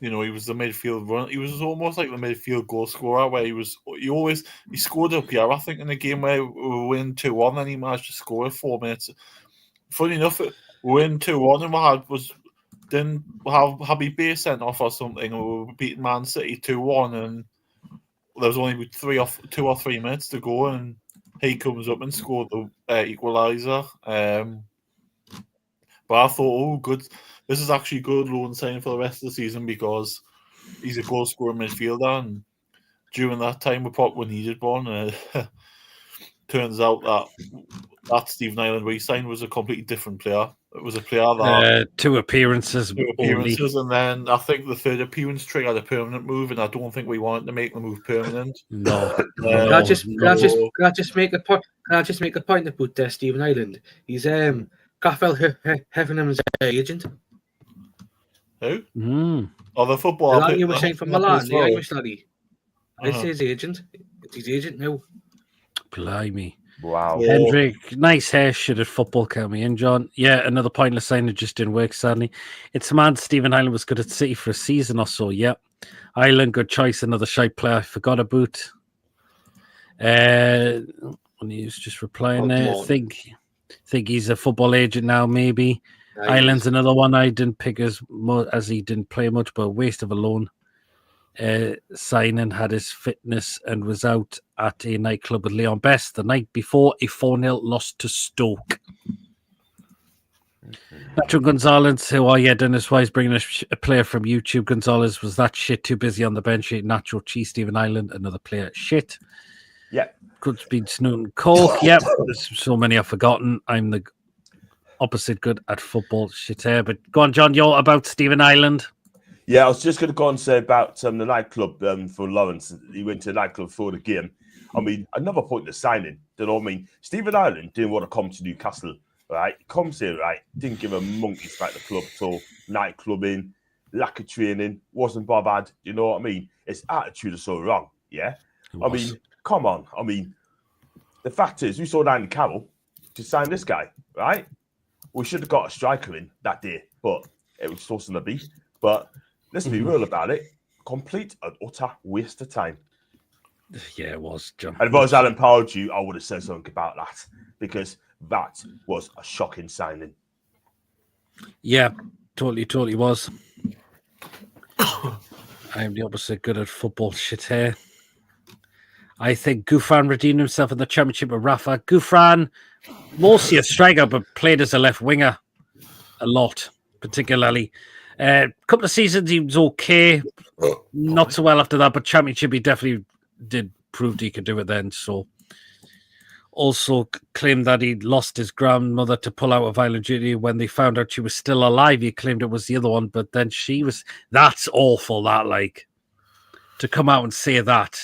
he was the midfield runner. He was almost like the midfield goal scorer, where he scored up here. I think in the game where we were winning 2-1, and he managed to score in 4 minutes. Funny enough, we win 2-1, and didn't have Happy Bay sent off or something, and we were beating Man City 2-1, and there was only 2 or 3 minutes to go, and he comes up and scored the equaliser. But I thought, good. This is actually good loan signing for the rest of the season, because he's a goal scoring midfielder, and during that time we needed one. Turns out that Stephen Ireland we signed was a completely different player. It was a player that 2 appearances, and then I think the 3rd appearance triggered a permanent move, and I don't think we wanted to make the move permanent. No. Can I just make a point? Can I just make a point about Stephen Ireland? He's Gaffel Heavenham's agent. Who? Mm. Oh, the footballer. The lad you were saying from Milan, the Irish laddie. It's his agent. It's his agent now. Blimey. Wow. Hendrick, nice hair, shitted football coming in, John. Yeah, another pointless sign that just didn't work, sadly. It's mad Stephen Ireland was good at City for a season or so, yeah. Ireland, good choice, another shite player I forgot about. When he was just replying there, I think he's a football agent now, maybe. Nice. Ireland's another one I didn't pick as he didn't play much, but a waste of a loan. Signing, had his fitness and was out at a nightclub with Leon Best the night before a 4-0 loss to Stoke. Nacho Gonzalez, Dennis Wise bringing a player from YouTube. Gonzalez was that shit, too busy on the bench. Nacho Cheese, Stephen Ireland, another player shit. Yeah. Good speed, Snooten Coke. Yep. There's so many I've forgotten. I'm the opposite good at football shit here. But go on, John, you're about Stephen Ireland. Yeah, I was just going to go and say about the nightclub for Lawrence. He went to the nightclub for the game. I mean, another point of signing. You know what I mean? Stephen Ireland didn't want to come to Newcastle, right? Comes here, right? Didn't give a monkey's about the club at all. Nightclubbing, lack of training, wasn't bothered. You know what I mean? His attitude is so wrong, yeah? I mean, come on. I mean, the fact is, we saw Andy Carroll to sign this guy, right? We should have got a striker in that day, but it was supposed to be. But let's be real about it. Complete and utter waste of time. Yeah, it was, John. And if I was Alan Pardew, I would have said something about that, because that was a shocking signing. Yeah, totally was. I am the opposite good at football shit here. I think Gouffran redeemed himself in the championship with Rafa. Gouffran, mostly a striker, but played as a left winger a lot, particularly. A couple of seasons he was okay, not so well after that, but championship he definitely did prove he could do it then. So, also claimed that he'd lost his grandmother to pull out of violent duty. When they found out she was still alive, he claimed it was the other one, but then she was. That's awful. That to come out and say that.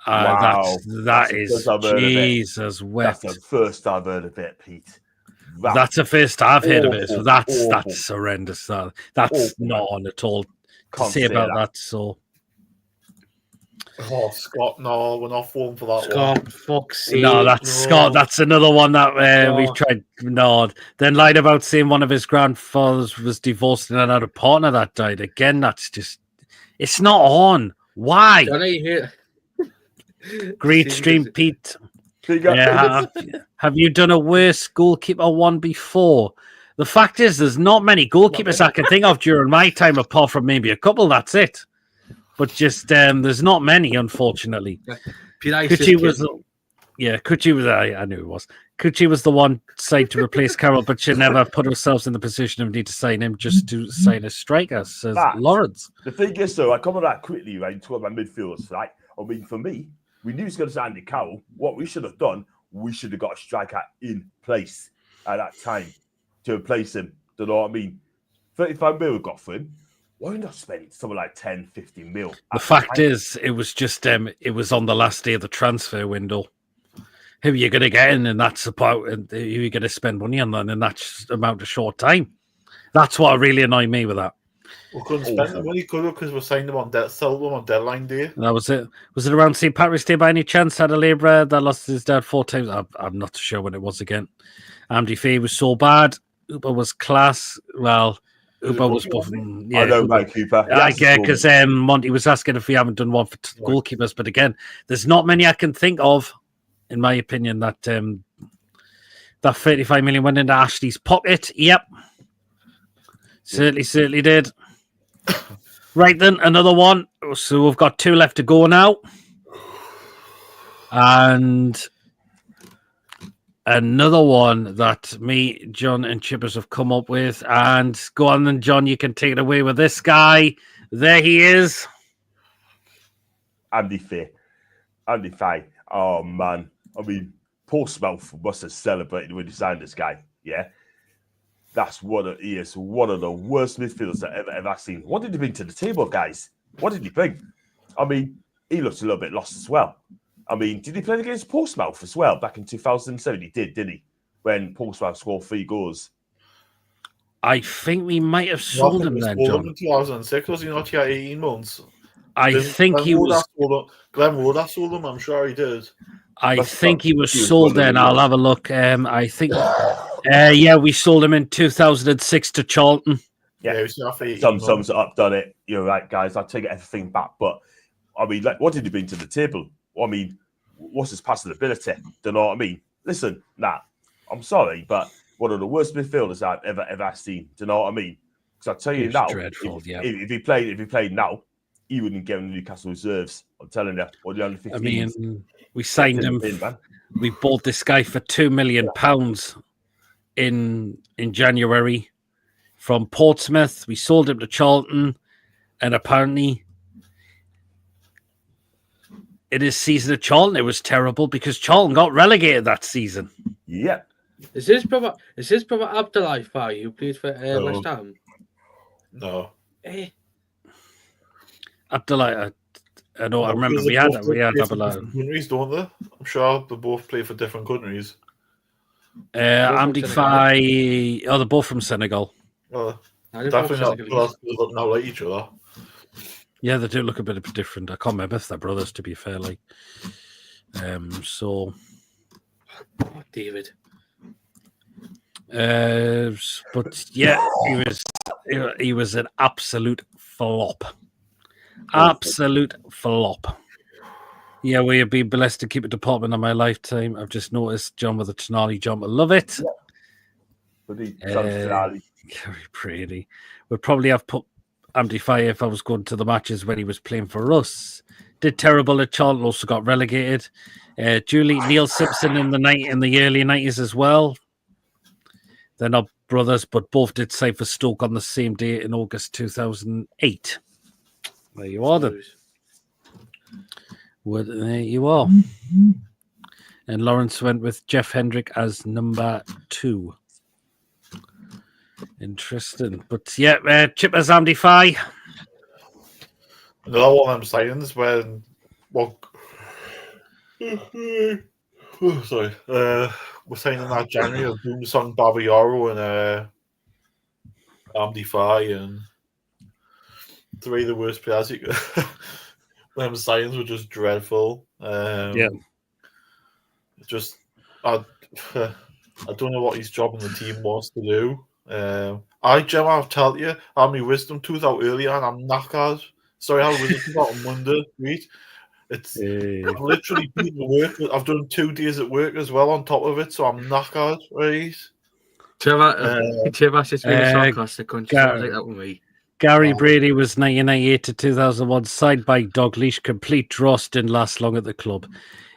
Wow, that is Jesus wept. That's the first I've heard of it, Pete. That's the first I've heard of it. Awful, So that's awful. horrendous. That's Awful, not man. on at all to Can't say say about that. that. So Oh, Scott, no, we're not falling for that one. Scott, fuck's sake. no, that's Scott. That's another one that we've Oh. tried. No, then lied about saying one of his grandfathers was divorced and another partner that died. Again, that's just it's not on. Why? Johnny, here. Great stream, Pete. Figure- Have you done a worse goalkeeper one before? The fact is, there's not many goalkeepers I can think of during my time, apart from maybe a couple. That's it. But just there's not many, unfortunately. Kuchi was, I knew it was. Kuchi was the one signed to replace Carroll, but should never put ourselves in the position of need to sign him just to sign a striker, says Lawrence. The thing is, though, I come on that quickly, right? Talk about midfielders, right? I mean, for me, we knew he was going to sign Andy Carroll. What we should have done, we should have got a striker in place at that time to replace him. Do you know what I mean? 35 mil we got for him. Why not spend something like 10, 15 mil? The fact is, it was just it was on the last day of the transfer window. Who are you going to get in, and that's about who you're going to spend money on in that amount of short time. That's what really annoyed me with that. We couldn't spend the money, could we? Because we signed them on sold them on deadline day. That was it. Was it around St. Patrick's Day by any chance? Had a labourer that lost his dad 4 times. I'm not sure when it was again. Amdi Fee was so bad. Uber was class. Well, Uber was buffing. Yeah, I know, Mike Cooper. I get because Monty was asking if we haven't done one for goalkeepers, but again, there's not many I can think of, in my opinion, that 35 million went into Ashley's pocket. Yep, certainly did. Right then, another one. So we've got 2 left to go now, and another one that me, John, and Chippers have come up with. And go on then, John, you can take it away with this guy. There he is. Andy Fay. Oh, man. I mean, Portsmouth must have celebrated when he signed this guy. Yeah. He is one of the worst midfielders I've ever seen. What did he bring to the table, guys? What did he bring? I mean, he looked a little bit lost as well. I mean, did he play against Portsmouth as well back in 2007? He did, didn't he? When Portsmouth scored 3 goals. I think we might have sold him then, John. In 2006, was he not here 18 months? I think he was. Glenn Wood sold him, I'm sure he did. I think he was sold then. I'll have a look. I think, we sold him in 2006 to Charlton. Yeah, sums it up, done it. You're right, guys. I'll take everything back. But, I mean, like, what did he bring to the table? I mean, what's his passing ability? Do you know what I mean? Listen, I'm sorry, but one of the worst midfielders I've ever seen. Do you know what I mean? Because I tell you now, if he played now, he wouldn't get Newcastle reserves. I'm telling you, or the under 15s. I mean, we signed him. We bought this guy for £2 million in January from Portsmouth. We sold him to Charlton, and apparently, in his season at Charlton, it was terrible because Charlton got relegated that season. Yeah. Is this brother Abdullah Fay who played for West Ham? No. Abdullah, I know. I remember we had Abdullah. Countries, don't they? I'm sure they both play for different countries. Amdi Fay, they're both from Senegal. Definitely not looking out like each other. Yeah, they do look a bit different. I can't remember if they're brothers, to be fair. David. But yeah, he was an absolute flop. Absolute flop. Yeah, we have been blessed to keep a department in my lifetime. I've just noticed John with a Tonali jump. I love it. Very pretty. We'd probably have put Amdi Fay if I was going to the matches when he was playing for us. Did terrible at Charlton, also got relegated. Julie Neil Simpson in the early 90s as well. They're not brothers, but both did sign for Stoke on the same day in August 2008. There you are, then. Well, there you are. And Lawrence went with Jeff Hendrick as number 2. Interesting. But yeah, Chippers Amdi Fay. Another one I'm saying is when were saying in that January of Boomsong, Babayaro, and Andy Fry, and three of the worst players. Them signs were just dreadful. Just I don't know what his job in the team was to do. Gemma, I'll tell you, I had my wisdom tooth out earlier and I'm knackered. Sorry, I had wisdom tooth out on Monday. Right? I've literally been to work. I've done 2 days at work as well on top of it, so I'm knackered, right? Trevor's just being sarcastic, conscious. I was like that with me. Gary Brady was 1998 to 2001, signed by Dalglish, complete dross, didn't last long at the club.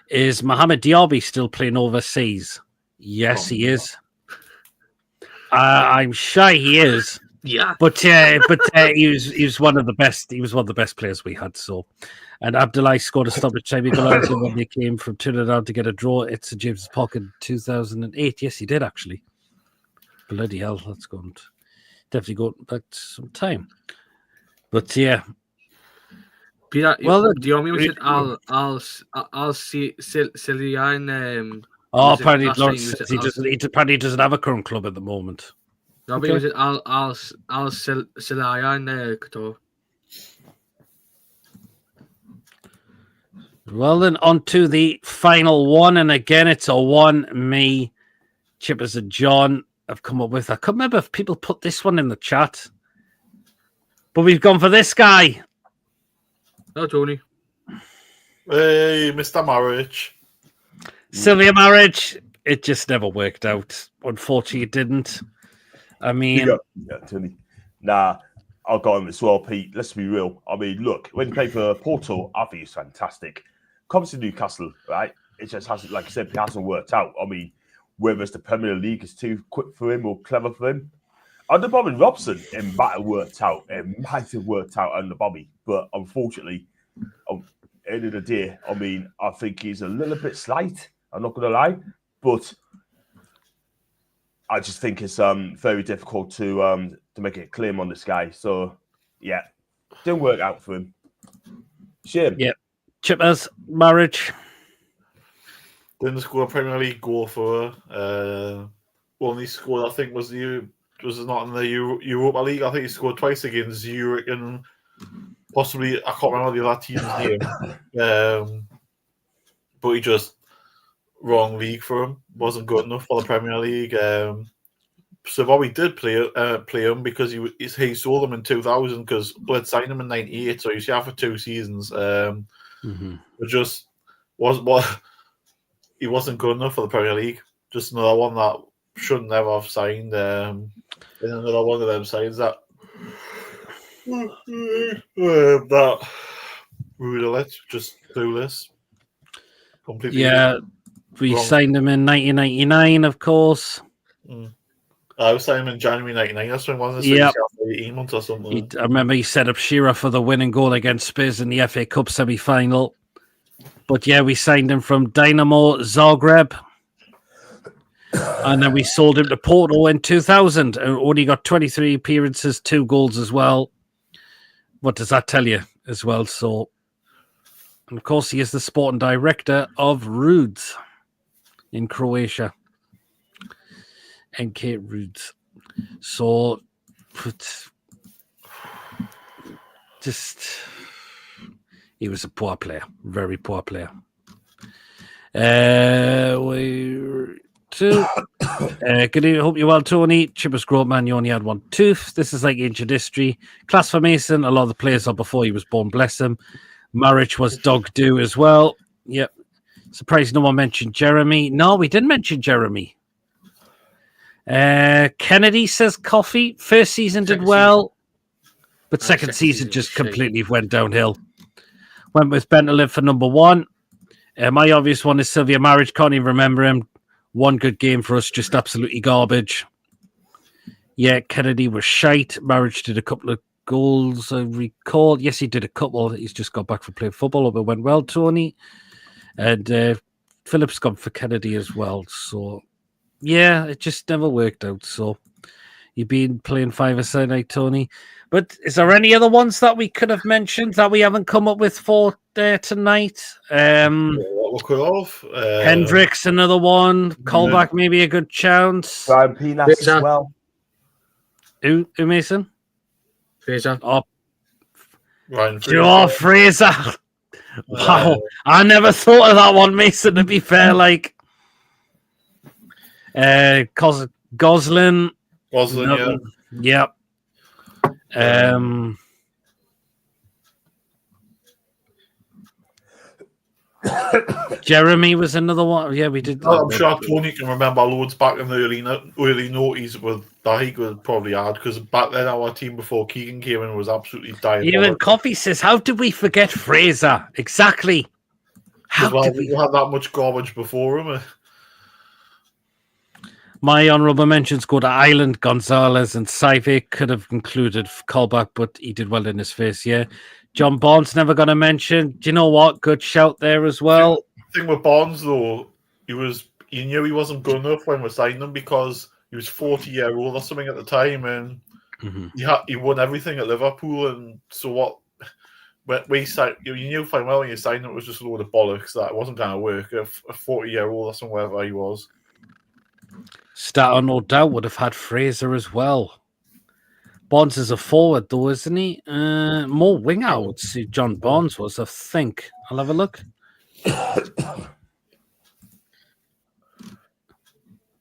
Is Mohamed Diaby still playing overseas? Yes, he is. I'm sure he is. Yeah, but he was one of the best. He was one of the best players we had. So, and Abdullahi scored a stoppage time equaliser when they came from Trinidad to get a draw at St James's Park in 2008. Yes, he did actually. Bloody hell, that's gone. Definitely going back some time. But yeah. Peter, well, do you want me to say I'll see Cilian? Apparently Lawrence says he apparently doesn't have a current club at the moment. No, but was it Al Cilian Qatar? Well then, on to the final one, and again it's a one me, Chippers and John have come up with. I can't remember if people put this one in the chat, but we've gone for this guy. Oh, Tony. Hey, Mr. Marriage. Sylvia Marriage. It just never worked out. Unfortunately, it didn't. I mean... Yeah, Tony. Nah, I'll go on as well, Pete. Let's be real. I mean, look, when he played for Porto, I think he's fantastic. Comes to Newcastle, right? It just hasn't, like I said, it hasn't worked out. I mean, whether it's the Premier League is too quick for him or clever for him. Under Bobby Robson, it might have worked out. It might have worked out under Bobby. But unfortunately, end of the day, I mean, I think he's a little bit slight. I'm not going to lie. But I just think it's very difficult to make a claim on this guy. So, yeah, didn't work out for him. Shame. Yeah. Chippers, Marriage. Didn't score a Premier League goal for her. Only scored, I think, was not in the Europa League. I think he scored twice against Zurich and possibly, I can't remember the other team's name. But he just, wrong league for him. Wasn't good enough for the Premier League. So Bobby did play him because he sold him in 2000 because we had signed him in 98, so he was here for 2 seasons. But just he wasn't good enough for the Premier League. Just another one that should never have signed. And another one of them signs that roulette, just clueless. Completely. Yeah, we signed him in 1999, of course. I was signed him in January 99. That's when wasn't it? Yep. 18 months or something. I remember he set up Shearer for the winning goal against Spurs in the FA Cup semi-final. But yeah, we signed him from Dynamo Zagreb. And then we sold him to Porto in 2000. Only got 23 appearances, 2 goals as well. What does that tell you as well? So, and of course, he is the sporting director of Rudes in Croatia. NK Rudes. So, just, he was a poor player, very poor player. Good evening, hope you're well, Tony. Chippers Groveman, you only had 1 tooth. This is like ancient history. Class for Mason, a lot of the players are before he was born, bless him. Marriage was dog do as well. Yep. Surprised no one mentioned Jeremy. No, we didn't mention Jeremy. Kennedy says Coffee. First season did well, but second season just completely went downhill. Went with Bentaleb for number 1. My obvious one is Sylvia Marriage. Can't even remember him. 1 good game for us, just absolutely garbage. Yeah, Kennedy was shite. Marriage did a couple of goals, I recall. Yes, he did a couple. He's just got back from playing football. Hope it went well, Tony. And Phillips gone for Kennedy as well. So, yeah, it just never worked out. So, you've been playing 5-a-side night, Tony. But is there any other ones that we could have mentioned that we haven't come up with for there tonight. What we could have. Hendricks, another one. Colback, maybe a good chance. Brian Peanuts as well. Who Mason? Fraser. Oh, Ryan Joe Fraser. Wow. I never thought of that one, Mason, to be fair. Like, Goslin. Goslin, yeah. Yep. Jeremy was another one. Yeah, we did. I'm sure Tony can remember loads back in the early noughties with that he could probably add, because back then our team before Keegan came in was absolutely dying. Even Coffee says, "How did we forget Fraser?" Exactly. How did we had that much garbage before him? My honourable mentions go to Island, Gonzalez, and Saivik. Could have included Colback, but he did well in his face. Yeah. John Barnes never got a mention. Do you know what? Good shout there as well. The thing with Barnes, though, he knew he wasn't good enough when we signed him because he was 40-year-old or something at the time, and he won everything at Liverpool. And so what? We signed, you knew fine well when you signed him, it was just a load of bollocks that it wasn't going to work. A 40-year-old or somewhere wherever he was. Statter, no doubt, would have had Fraser as well. Bonds is a forward, though, isn't he? More winger, I would say John Bonds was, I think. I'll have a look.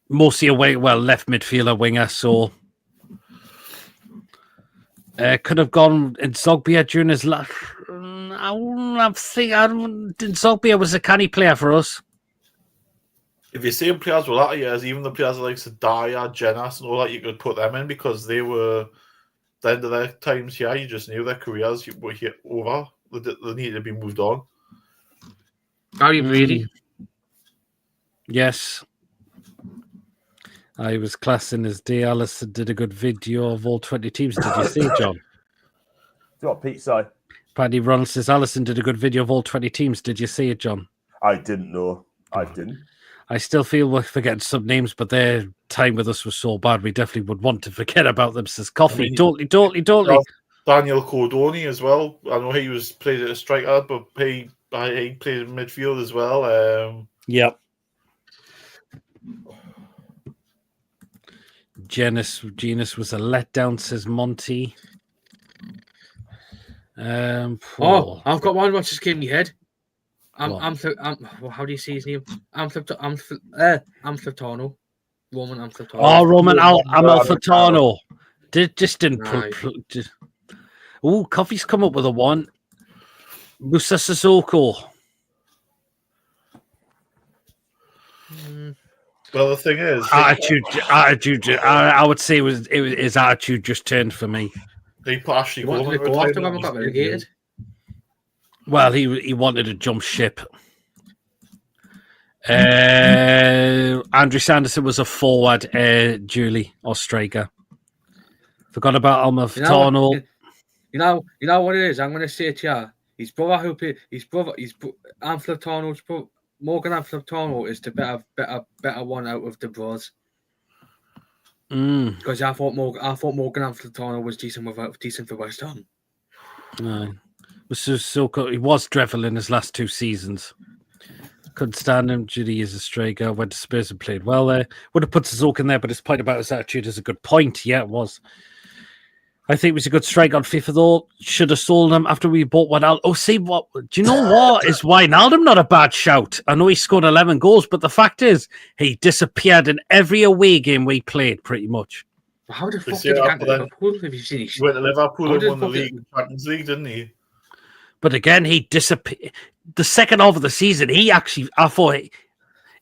Mostly away, left midfielder winger, so could have gone in Zogbia during his last. Zogbia was a canny player for us. If you're saying players were latter years, even the players like Sadaya, Jenas, and all that, you could put them in because they were the end of their times here. You just knew their careers were here over. They needed to be moved on. Gary Brady. Yes. He was class in his day. Allison did a good video of all 20 teams. Did you see, John? What, Pete, sorry? Paddy Ronald says Allison did a good video of all 20 teams. Did you see it, John? I didn't know. I didn't. I still feel we're forgetting some names, but their time with us was so bad, we definitely would want to forget about them, says Coffee. Totally. Daniel Cordoni as well. I know he was played as a striker, but he played in midfield as well. Yep. Genus was a letdown, says Monty. I've got one which just came in my head. How do you say his name? Amalfitano. Roman Amalfitano. Oh, Roman Amalfitano. Didn't. Coffee's come up with a one. Musa Sissoko. Well, the thing is, attitude. I would say his attitude just turned for me. They actually wanted to go after him, got relegated. Well, he wanted to jump ship. Andrew Sanderson was a forward, Julie or striker. Forgot about Amalfitano. You know what it is. I'm going to say it to you. His brother Amalfitano's brother. Morgan Amalfitano is the better one out of the brothers. Because I thought Morgan Amalfitano was decent for West Ham. He was dreadful in his last two seasons. Couldn't stand him. Judy is a striker. Went to Spurs and played well there. Would have put Sissoko in there, but his point about his attitude is a good point. Yeah, it was. I think it was a good strike on FIFA, though. Should have sold him after we bought Wijnaldum. Oh, see what? Do you know what? Is Wijnaldum not a bad shout? I know he scored 11 goals, but the fact is, he disappeared in every away game we played, pretty much. How the fuck did he get to Liverpool? If you've seen he went to Liverpool and won the league, Champions League, didn't he? But again, he disappeared. The second half of the season, I thought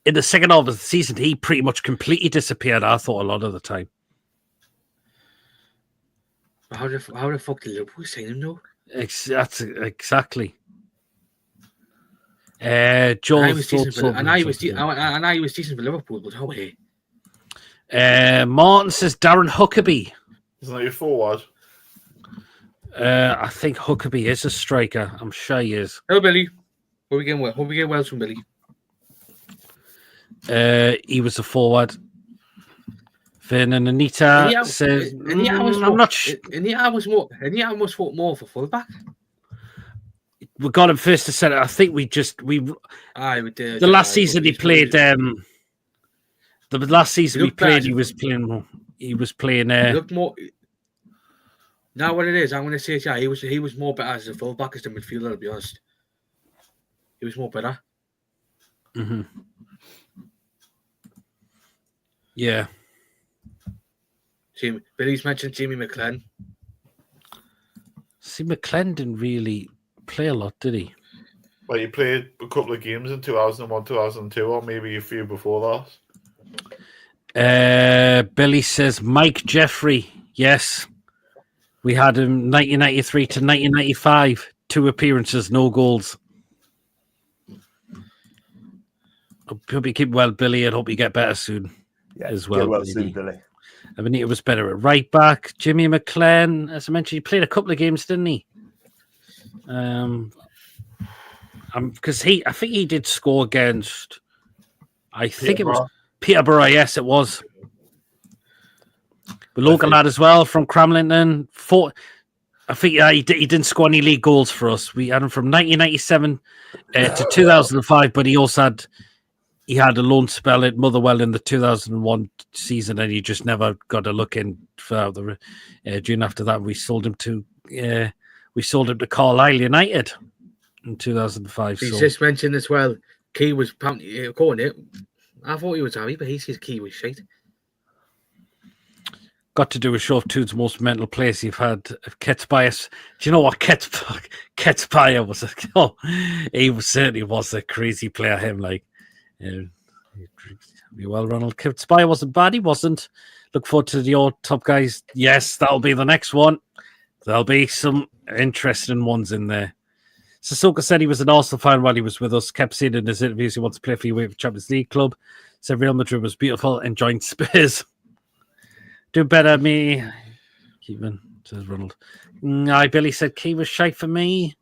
in the second half of the season, he pretty much completely disappeared. I thought a lot of the time. How the fuck did Liverpool sign him though? Exactly. I know he was decent for Liverpool, but how way? Martin says Darren Huckabee. Isn't that your forward? I think Huckabee is a striker. I'm sure he is. Hello, Billy. Hope we get well from Billy. He was a forward. Finn and Anita says, I'm not sure. Anita was more for fullback. we got him first to centre. I think we did. The last season he played. The last season we played, he was playing. He was playing. Look more. Now what it is, I'm going to say it. Yeah, he was more better as a fullback as a midfielder. To be honest, he was more better. Mm-hmm. Yeah. Billy's mentioned Jimmy McLean. See, McLean didn't really play a lot, did he? Well, he played a couple of games in 2001, 2002, or maybe a few before that. Billy says Mike Jeffrey. Yes. We had him 1993 to 1995. 2 appearances, no goals. I hope you keep well, Billy. I hope you get better soon as well. Get well soon, Billy. Benita was better at right back. Jimmy McLean, as I mentioned, he played a couple of games, didn't he? Because I think he did score against. I think it was Peterborough. Yes, it was. The local lad as well from Cramlington. I think he didn't score any league goals for us. We had him from 1997 to 2005, but he also had. He had a loan spell at Motherwell in the 2001 season, and he just never got a look in for the June after that. We sold him to Carlisle United in 2005. He's just mentioned as well. Key was calling it. I thought he was happy, but he says Key was shite. Got to do a show of Tude's most mental players you've had. Ket's bias. Do you know what Ket's bias was? He certainly was a crazy player. Him like. Well, Ronald Spy wasn't bad. He wasn't. Look forward to your top guys. Yes, that'll be the next one. There'll be some interesting ones in there. Sissoko said he was an Arsenal fan while he was with us. Kept saying in his interviews he wants to play for UEFA Champions League club. Said Real Madrid was beautiful. Enjoying Spurs. Do better, me. Keeping says Ronald. Billy said Key was shy for me.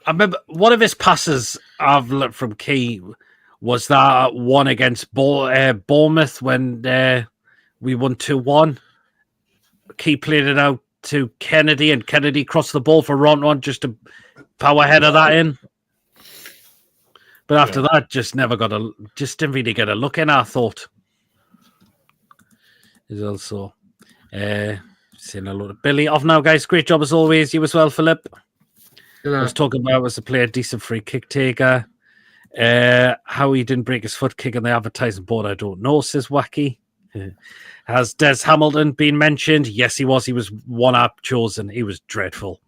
I remember one of his passes I've learned from Key was that one against Bournemouth when we won 2-1. Key played it out to Kennedy, and Kennedy crossed the ball for Ron just to power header that in. But after that, just didn't really get a look in, I thought. Is also saying hello to Billy. Off now, guys. Great job as always. You as well, Philip. I was talking about as a player, decent free kick taker. How he didn't break his foot kicking the advertising board, I don't know, says Wacky. Has Des Hamilton been mentioned? Yes, he was. He was one app chosen. He was dreadful.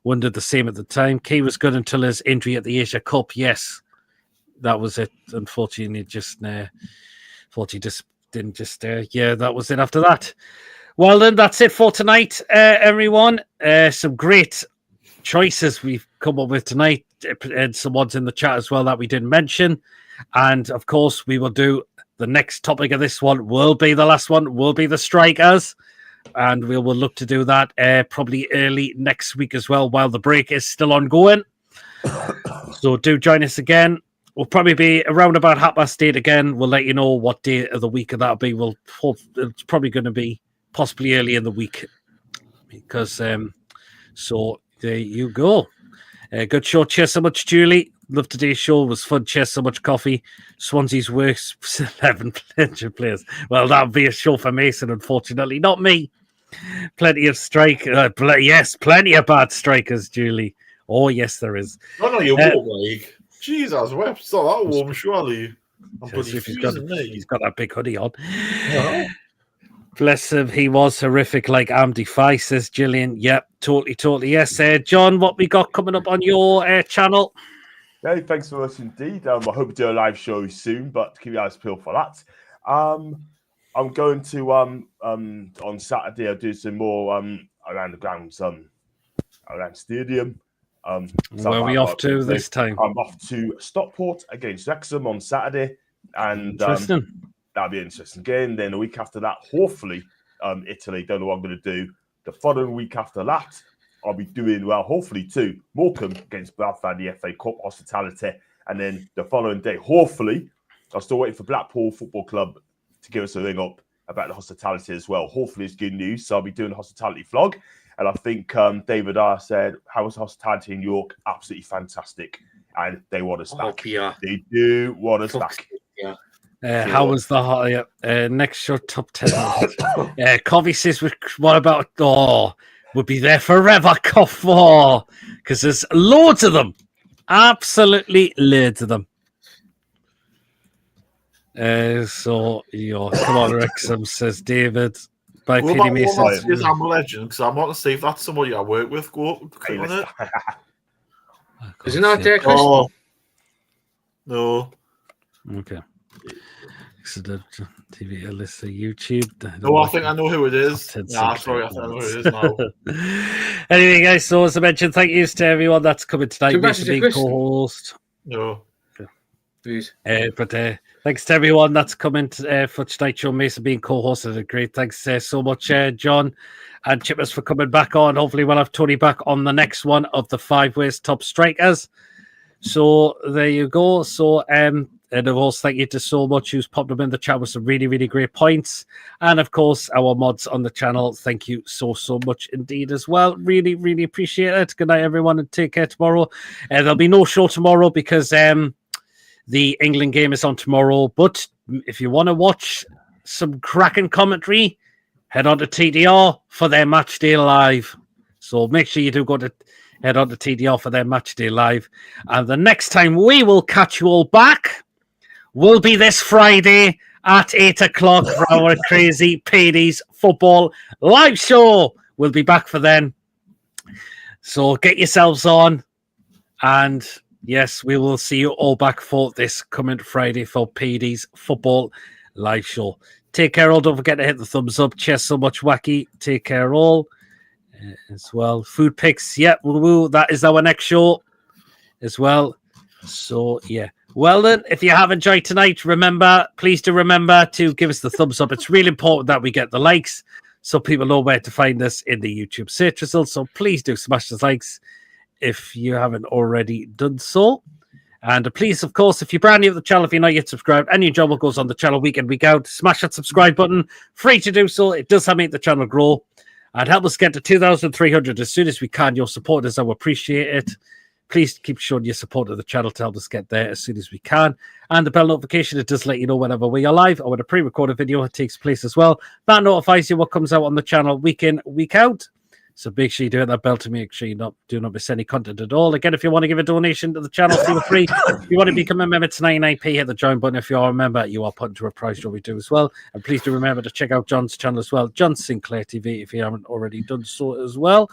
Wondered the same at the time. Key was good until his injury at the Asia Cup. Yes, that was it. Unfortunately, that was it after that. Well, then, that's it for tonight, everyone. Some great choices we've come up with tonight, and someone's in the chat as well that we didn't mention. And of course, we will do the next topic of this one will be the last one, will be the strikers. And we will look to do that probably early next week as well, while the break is still ongoing. So do join us again. We'll probably be around about 8:30 again. We'll let you know what day of the week that'll be. We'll hope it's probably going to be possibly early in the week because so there you go. Good show. Cheers so much, Julie. Love today's show. It was fun. Cheers so much, coffee. Swansea's worst 11 players. Well, that would be a show for Mason, unfortunately. Not me. Plenty of yes, plenty of bad strikers, Julie. Oh, yes, there is. No, you won't, like. Jesus, it's not that warm, surely. He's got that big hoodie on. Bless him, he was horrific, like Amdy Fi, says Gillian. Yep, totally. Yes, John, what we got coming up on your channel? Hey, thanks so much indeed. I hope to do a live show soon, but keep your eyes peeled for that. I'm going to on Saturday. I'll do some more around the grounds, around stadium. Where are we off to this time? I'm off to Stockport against Wrexham on Saturday, and that'll be an interesting game. Then a week after that, hopefully, Italy. Don't know what I'm going to do. The following week after that, I'll be doing, hopefully too, Morecambe against Bradford, the FA Cup hospitality. And then the following day, hopefully, I'm still waiting for Blackpool Football Club to give us a ring up about the hospitality as well. Hopefully it's good news. So I'll be doing a hospitality vlog. And I think David R said, how was hospitality in York? Absolutely fantastic. And they want us back. Yeah. They do want us back. Yeah. How was the next show top 10? Covey says, what about we'll be there forever, Cough, because there's loads of them. Absolutely loads of them. Come on, Wrexham, says David. By PD Mason. I'm a legend because I want to see if that's somebody I work with. Go click on it. Is it not there, Chris? Oh. No. Okay. So the TV, Alyssa, YouTube. No, I think I know who it is. Nah, sorry, I think I know who it is now. Anyway, guys, so as I mentioned, thank you to everyone that's coming tonight. Mason being co-host. No. Please. Thanks to everyone that's coming for tonight's show. Mason being co-hosted, great. Thanks so much, John and Chippers, for coming back on. Hopefully, we'll have Tony back on the next one of the 5 Ways Top Strikers. So there you go. So and of course, thank you to so much who's popped up in the chat with some really, really great points. And of course, our mods on the channel. Thank you so much indeed as well. Really, really appreciate it. Good night, everyone, and take care tomorrow. There'll be no show tomorrow because the England game is on tomorrow. But if you want to watch some cracking commentary, head on to TDR for their match day live. So make sure you do head on to TDR for their match day live. And the next time we will catch you all back will be this Friday at 8 o'clock for our crazy Padies football live show. We'll be back for then. So get yourselves on. And yes, we will see you all back for this coming Friday for Padies football live show. Take care all. Don't forget to hit the thumbs up. Cheers so much, Wacky. Take care all. As well. Food picks. Yeah, that is our next show as well. So, yeah. Well, then, if you have enjoyed tonight, please do remember to give us the thumbs up. It's really important that we get the likes so people know where to find us in the YouTube search results. So please do smash the likes if you haven't already done so. And please, of course, if you're brand new to the channel, if you're not yet subscribed, and your job goes on the channel week in, week out, smash that subscribe button. Free to do so. It does help make the channel grow and help us get to 2,300 as soon as we can. Your support is, I appreciate it. Please keep showing your support of the channel to help us get there as soon as we can. And the bell notification, it does let you know whenever we are live or when a pre-recorded video takes place as well. That notifies you what comes out on the channel week in, week out. So make sure you do hit that bell to make sure you do not miss any content at all. Again, if you want to give a donation to the channel, feel free. If you want to become a member, it's 99p. Hit the join button. If you are a member, you are put into a prize draw we do as well. And please do remember to check out John's channel as well, John Sinclair TV, if you haven't already done so as well.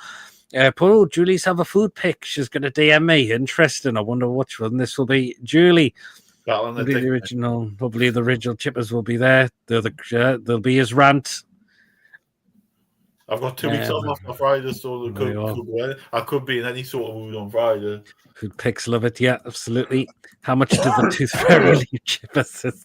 Julie's have a food pick. She's going to DM me. Interesting. I wonder which one this will be. Julie. Probably the original Chippers will be there. There'll be his rant. I've got 2 weeks off on Friday, so I could be in any sort of mood on Friday. Food picks, love it. Yeah, absolutely. How much did the Tooth Fairy leave Chippers?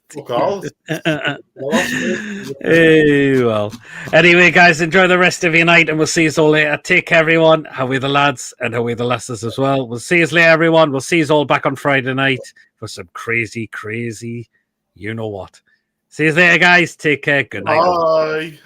Well. Anyway, guys, enjoy the rest of your night, and we'll see you all later. Take care, everyone. How are the lads, and how are the lasses as well. We'll see you later, everyone. We'll see you all back on Friday night for some crazy, you know what. See you later, guys. Take care. Good night. Bye.